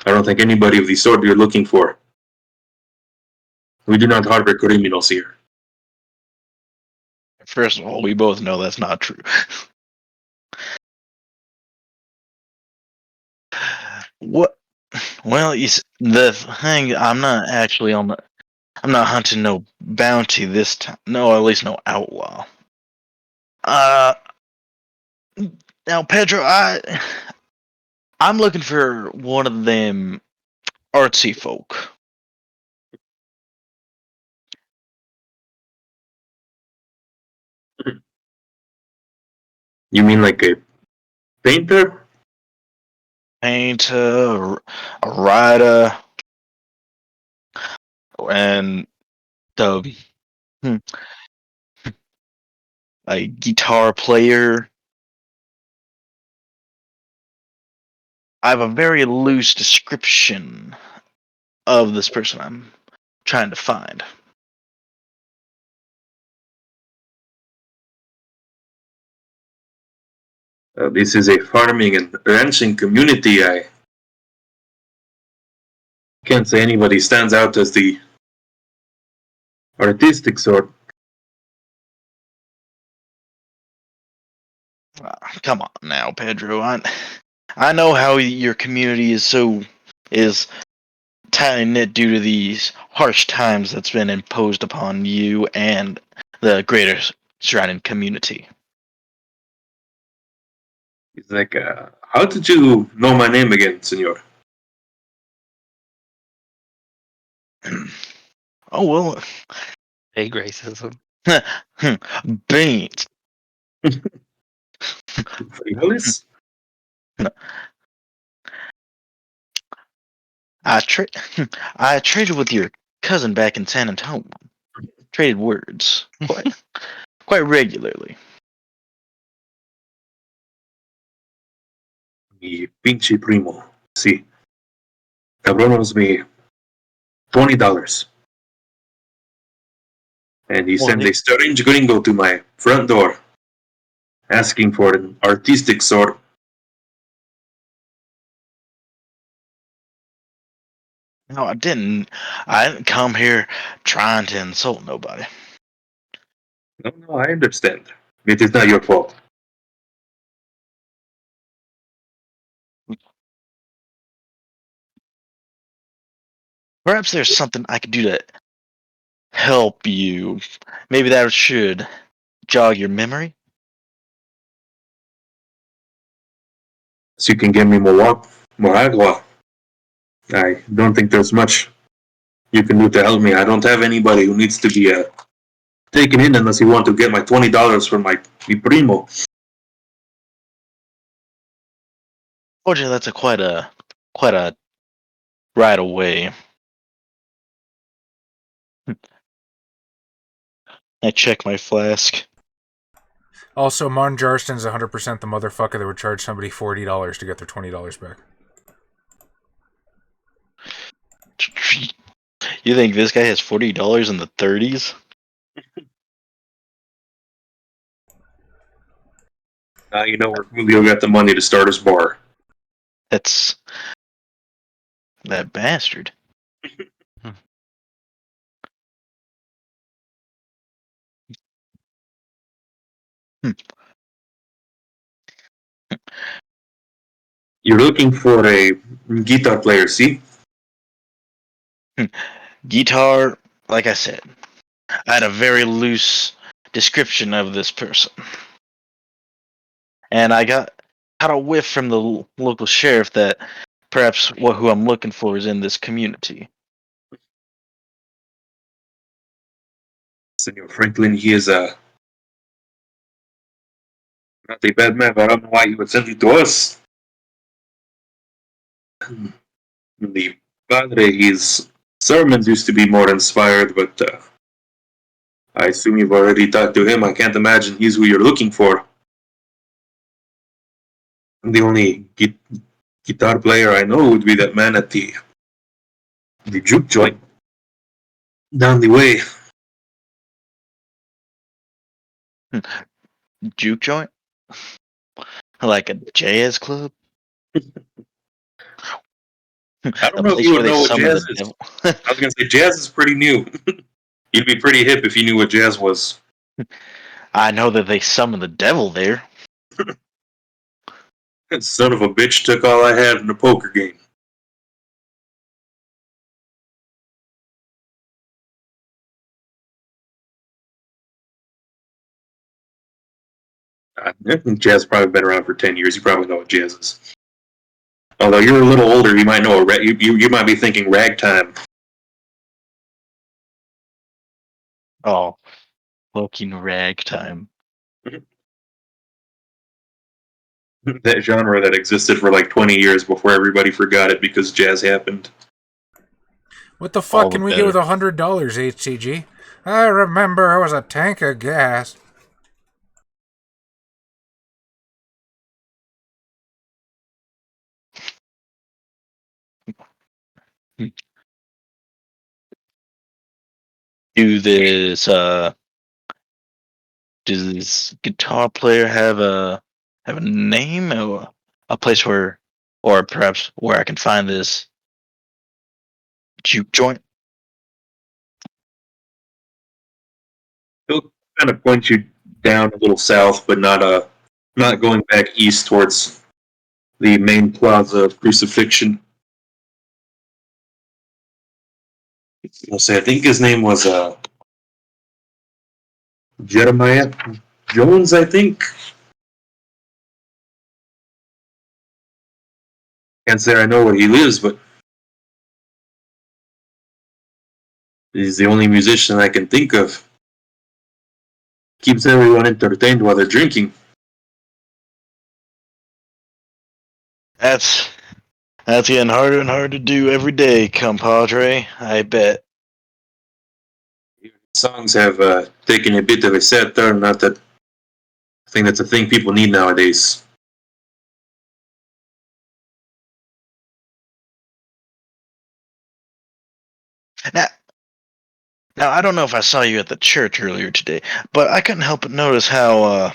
I don't think anybody of the sort you're looking for. We do not harbor criminals here. First of all, we both know that's not true. What? Well, the thing, I'm not actually on the. I'm not hunting no bounty this time. No, at least no outlaw. Now Pedro, I'm looking for one of them artsy folk. You mean like a painter? Painter, a writer, and the hmm, a guitar player. I have a very loose description of this person I'm trying to find. This is a farming and ranching community. I can't say anybody stands out as the artistic sort. Come on now, Pedro. I know how your community is tightly knit due to these harsh times that's been imposed upon you and the greater surrounding community. He's like, how did you know my name again, senor? Oh well, Big racism. Beans. Frijoles? I I traded with your cousin back in San Antonio. Traded words quite regularly. Mi pinche primo. Sí. Cabrón owes me $20. And he Well, sent a strange gringo to my front door asking for an artistic sort. no, I didn't. I didn't come here trying to insult nobody. No, I understand. It is not your fault. Perhaps there's something I could do to help you. Maybe that should jog your memory. So you can get me more agua. I don't think there's much you can do to help me. I don't have anybody who needs to be taken in unless you want to get my $20 from mi primo. Fortunately, that's quite a right away. I check my flask. Also, Mon Jarston's 100% the motherfucker that would charge somebody $40 to get their $20 back. You think this guy has $40 in the 30s? Now you know where Julio got the money to start his bar. That's that bastard. Hmm. You're looking for a guitar player, see? Guitar, like I said, I had a very loose description of this person. And I got a whiff from the local sheriff that perhaps who I'm looking for is in this community. Senor Franklin, he is not a bad man, but I don't know why he would send you to us. The Padre, his sermons used to be more inspired, but I assume you've already talked to him. I can't imagine he's who you're looking for. The only guitar player I know would be that man at the juke joint down the way. Juke joint? Like a jazz club? I don't A know if place you where would they know what summon jazz the is. devil. I was gonna say jazz is pretty new. You'd be pretty hip if you knew what jazz was. I know that they summon the devil there. That son of a bitch took all I had in the poker game. I think jazz probably been around for 10 years. You probably know what jazz is. Although you're a little older, you might know you might be thinking ragtime. Oh, fucking ragtime. That genre that existed for like 20 years before everybody forgot it because jazz happened. What the All fuck the can we get with better. $100, HCG? I remember it was a tank of gas. Do this does this guitar player have a name or a place where, or perhaps where I can find this juke joint? He'll kind of point you down a little south, but not going back east towards the main plaza of crucifixion. I'll say I think his name was Jeremiah Jones, I think. Can't say I know where he lives, but he's the only musician I can think of. Keeps everyone entertained while they're drinking. That's getting harder and harder to do every day, compadre. I bet. Songs have taken a bit of a sad turn. Not that I think that's a thing people need nowadays. Now, now I don't know if I saw you at the church earlier today, but I couldn't help but notice how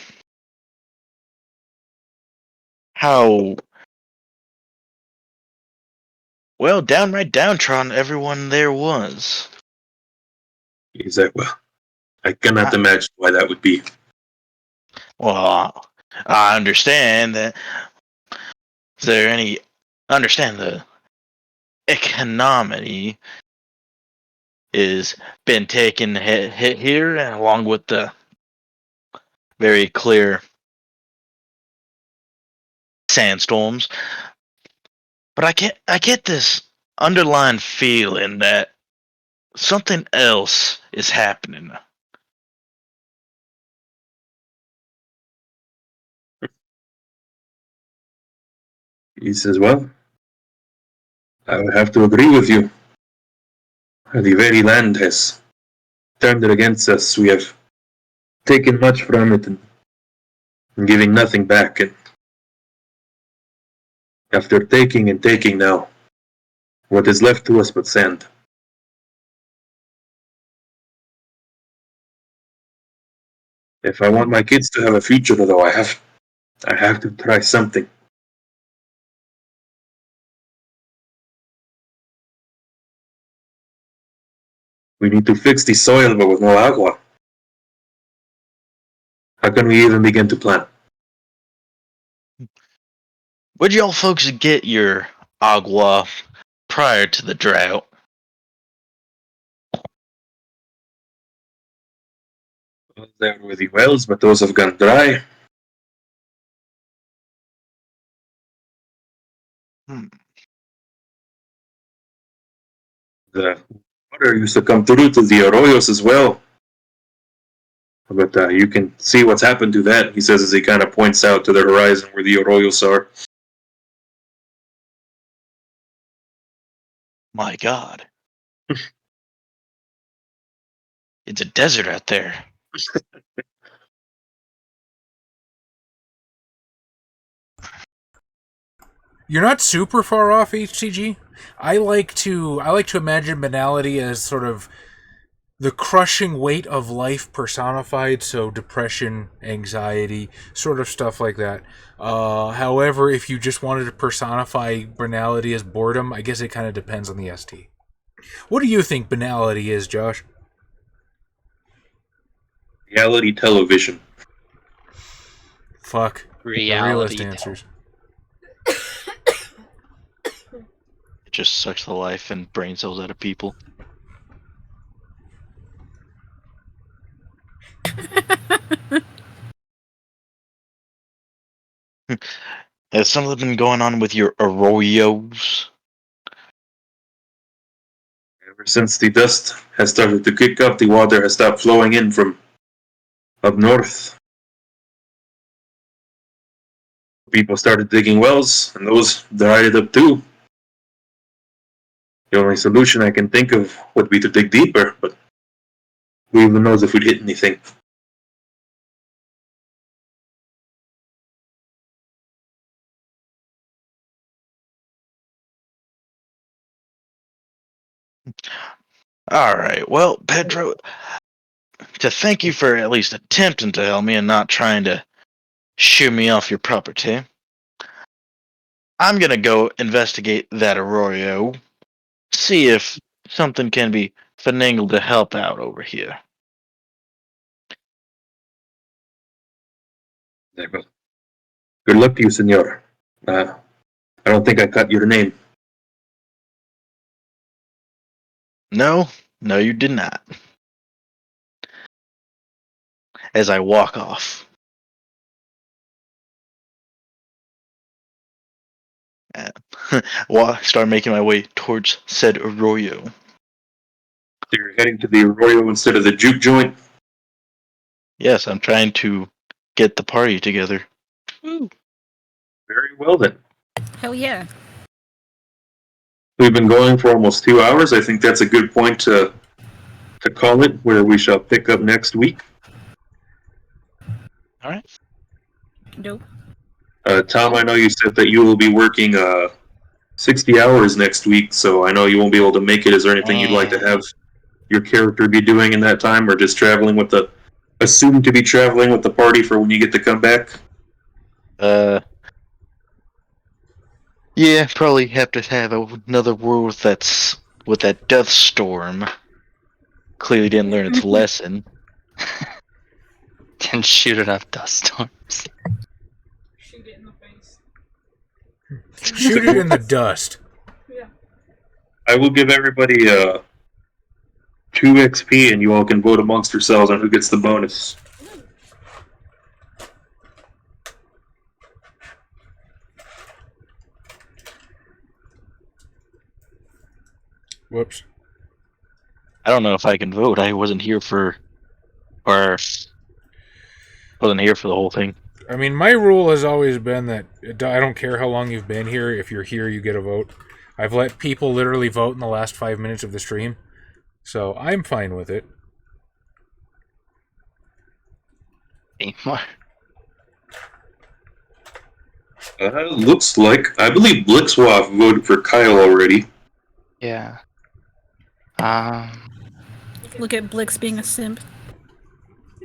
well downright downtrodden everyone there was. He's like, well, I cannot I, imagine why that would be. well, I understand that. Is there any understand the economy is been taken hit here, and along with the very clear sandstorms. But I get this underlying feeling that something else is happening. He says, well, I would have to agree with you. The very land has turned it against us. We have taken much from it and giving nothing back. And after taking and taking now, what is left to us but sand? If I want my kids to have a future, though, I have to try something. We need to fix the soil, but with no agua. How can we even begin to plant? Where'd y'all folks get your agua prior to the drought? Well, there were the wells, but those have gone dry. Hmm. The water used to come through to the arroyos as well. But you can see what's happened to that, he says as he kind of points out to the horizon where the arroyos are. My God. It's a desert out there. You're not super far off, HCG. I like to imagine banality as sort of the crushing weight of life personified, so depression, anxiety, sort of stuff like that. However, if you just wanted to personify banality as boredom, I guess it kind of depends on the ST. What do you think banality is, Josh? Reality television. Fuck. The realist answers. It just sucks the life and brain cells out of people. Has something been going on with your arroyos? Ever since the dust has started to kick up, the water has stopped flowing in from up north. People started digging wells, and those dried up too. The only solution I can think of would be to dig deeper, but who even knows if we'd hit anything. Alright, well, Pedro, to thank you for at least attempting to help me and not trying to shoo me off your property, I'm gonna go investigate that arroyo, see if something can be finagled to help out over here. Good luck to you, senor. I don't think I cut your name. No, you did not. As I walk off. Start making my way towards said arroyo. So you're heading to the arroyo instead of the juke joint? Yes, I'm trying to get the party together. Very well then. Hell yeah. We've been going for almost 2 hours. I think that's a good point to call it, where we shall pick up next week. Alright. Dope. Tom, I know you said that you will be working 60 hours next week, so I know you won't be able to make it. Is there anything you'd like to have your character be doing in that time, or just traveling with the... assumed to be traveling with the party for when you get to come back? Yeah, probably have to have another war with that death storm. Clearly didn't learn its lesson. Didn't shoot enough dust storms. Shoot it in the face. Shoot it in the dust. Yeah. I will give everybody 2 XP, and you all can vote amongst yourselves on who gets the bonus. Whoops. I don't know if I can vote. I wasn't here for the whole thing. I mean, my rule has always been that I don't care how long you've been here. If you're here, you get a vote. I've let people literally vote in the last 5 minutes of the stream, so I'm fine with it. Looks like... I believe Blixwaff voted for Kyle already. Yeah. Look at Blix being a simp.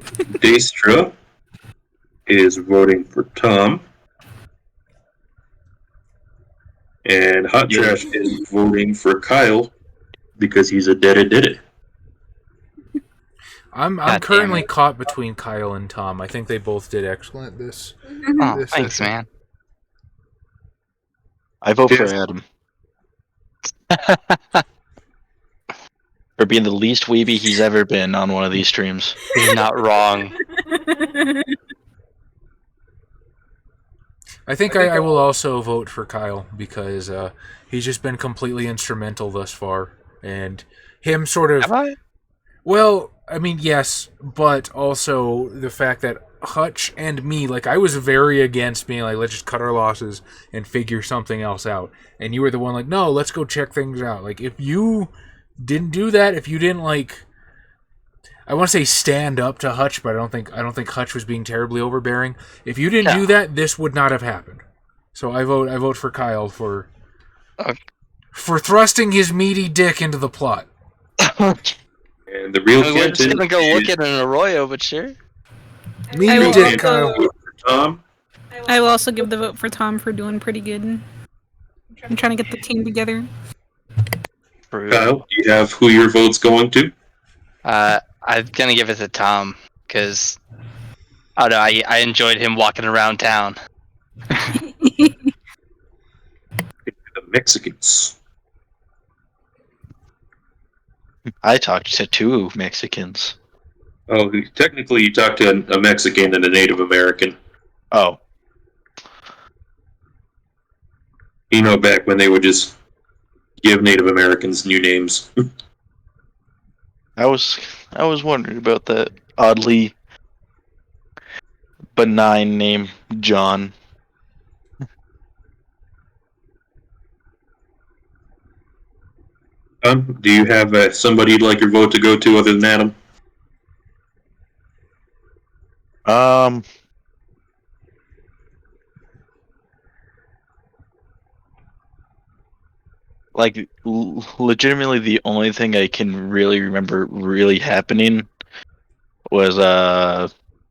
Daestra is voting for Tom. And Hot Trash is voting for Kyle because he's a did-it. I'm currently caught between Kyle and Tom. I think they both did excellent this. Oh, this thanks, session. man. I vote for Adam. For being the least weeby he's ever been on one of these streams. He's not wrong. I think I will also vote for Kyle because he's just been completely instrumental thus far, and him sort of. Have I? Well, I mean, yes, but also the fact that Hutch and me, like, I was very against being like, let's just cut our losses and figure something else out, and you were the one like, no, let's go check things out. Like, if you didn't do that, if you didn't, like, I want to say stand up to Hutch, but I don't think Hutch was being terribly overbearing. If you didn't do that, this would not have happened. So I vote for Kyle for thrusting his meaty dick into the plot. And the real We're just gonna go look at an arroyo, but sure. Meaty dick, Kyle. Tom. I will also give the vote for Tom for doing pretty good. I'm trying to get the team together. Kyle, do you have who your vote's going to? I'm gonna give it to Tom because I don't know. I enjoyed him walking around town. The Mexicans. I talked to 2 Mexicans. Oh, technically you talked to a Mexican and a Native American. Oh. You know, back when they would just give Native Americans new names. I was wondering about that oddly benign name, John. Do you have somebody you'd like your vote to go to other than Adam? Like legitimately, the only thing I can really remember really happening was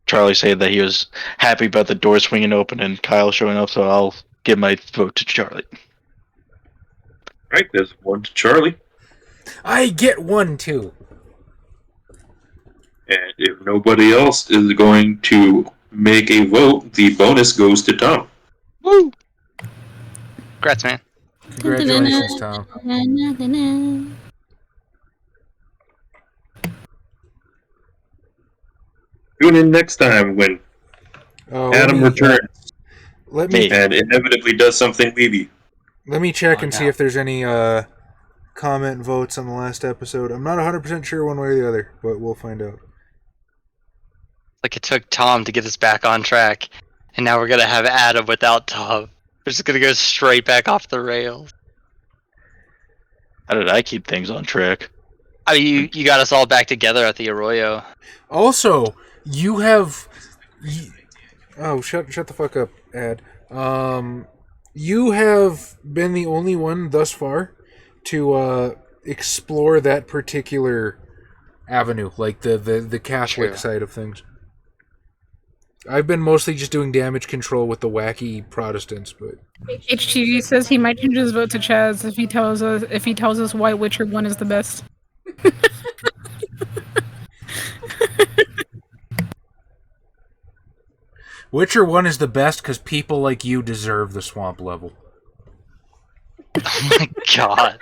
Charlie saying that he was happy about the door swinging open and Kyle showing up. So I'll give my vote to Charlie. Right, there's one to Charlie. I get one too. And if nobody else is going to make a vote, the bonus goes to Tom. Woo! Congrats, man. Congratulations, Tom. Tune in next time when Adam returns Let me and inevitably does something Levy. let me check and see if there's any comment votes on the last episode. I'm not 100% sure one way or the other, but we'll find out. Like it took Tom to get us back on track, and now we're gonna have Adam without Tom. We're just gonna go straight back off the rails. How did I keep things on track? I mean, you got us all back together at the Arroyo. Also, you have... Oh, shut the fuck up, Ad. You have been the only one thus far to explore that particular avenue, like the Catholic True. side of things. I've been mostly just doing damage control with the wacky Protestants, but HTV says he might change his vote to Chaz if he tells us why Witcher 1 is the best. Witcher 1 is the best because people like you deserve the swamp level. Oh my god.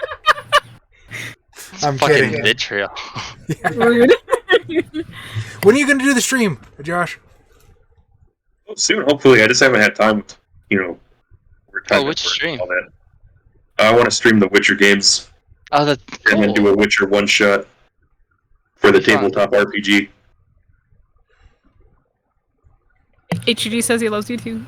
I'm Fucking kidding. vitriol. Rude. When are you going to do the stream, Josh? Well, soon, hopefully. I just haven't had time with, Which stream? all that. I want to stream the Witcher games Oh, that's and then do cool. a Witcher one-shot for the Fun. tabletop RPG. HTG says he loves you too.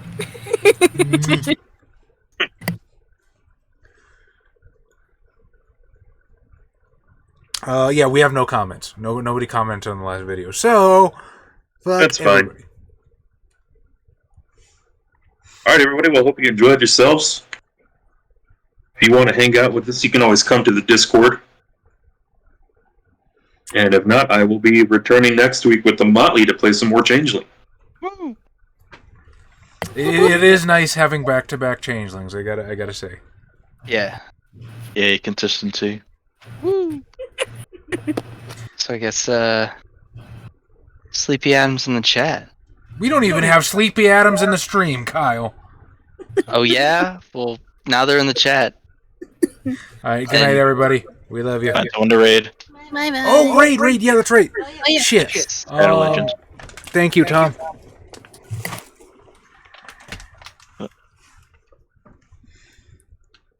Yeah, we have no comments. Nobody commented on the last video, so fuck That's fine. everybody. All right, everybody. Well, hope you enjoyed yourselves. If you want to hang out with us, you can always come to the Discord. And if not, I will be returning next week with the Motley to play some more Changeling. It is nice having back-to-back changelings. I gotta say. Yeah. Yay, consistency. So I guess Sleepy Adam's in the chat. We don't even have Sleepy Adams in the stream, Kyle. Oh yeah? Well, now they're in the chat. All right, good night, everybody. We love you. Find someone to raid. Bye bye. Oh, raid! Yeah, that's right. yeah. Shit. Battle Legends. Thank you, Tom.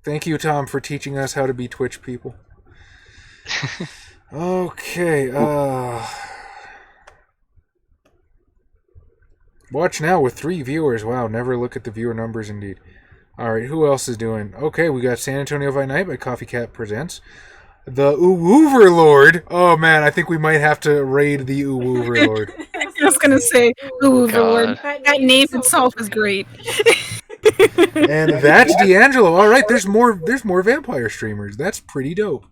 Thank you, Tom, for teaching us how to be Twitch people. Okay, watch now with 3 viewers. Wow, never look at the viewer numbers indeed. Alright, who else is doing? Okay, we got San Antonio by Night by Coffee Cat Presents. The Overlord. Oh man, I think we might have to raid the Overlord. I was gonna say, ooh, the word. God. That name itself is great. And that's D'Angelo. All right, there's more vampire streamers. That's pretty dope.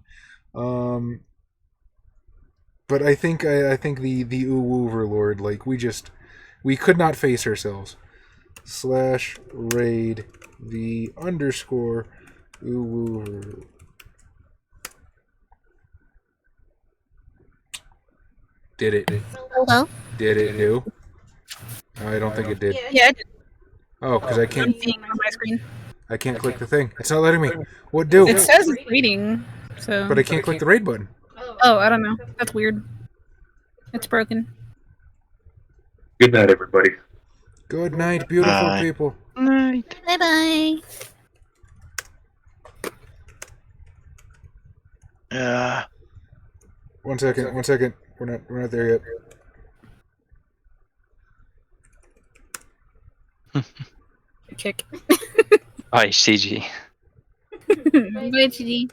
But I think the Overlord, like we could not face ourselves. /raid the _ Overlord. Did it? Hello? Did it do? I don't think it did. Yeah, Oh, because I can't. I'm seeing it on my screen. I can't click the thing. It's not letting me. What do? It says it's reading, so. But I can't click the raid button. Oh, I don't know. That's weird. It's broken. Good night, everybody. Good night, beautiful Bye. people. Bye bye. One second. We're not there yet. Kick. Oh, CG. Bye, GG.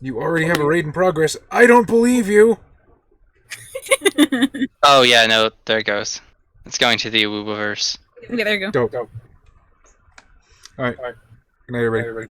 You already have a raid in progress. I don't believe you. Oh yeah, no, there it goes. It's going to the Awoobaverse. Okay, there you go. Dope. All right. Good night, everybody.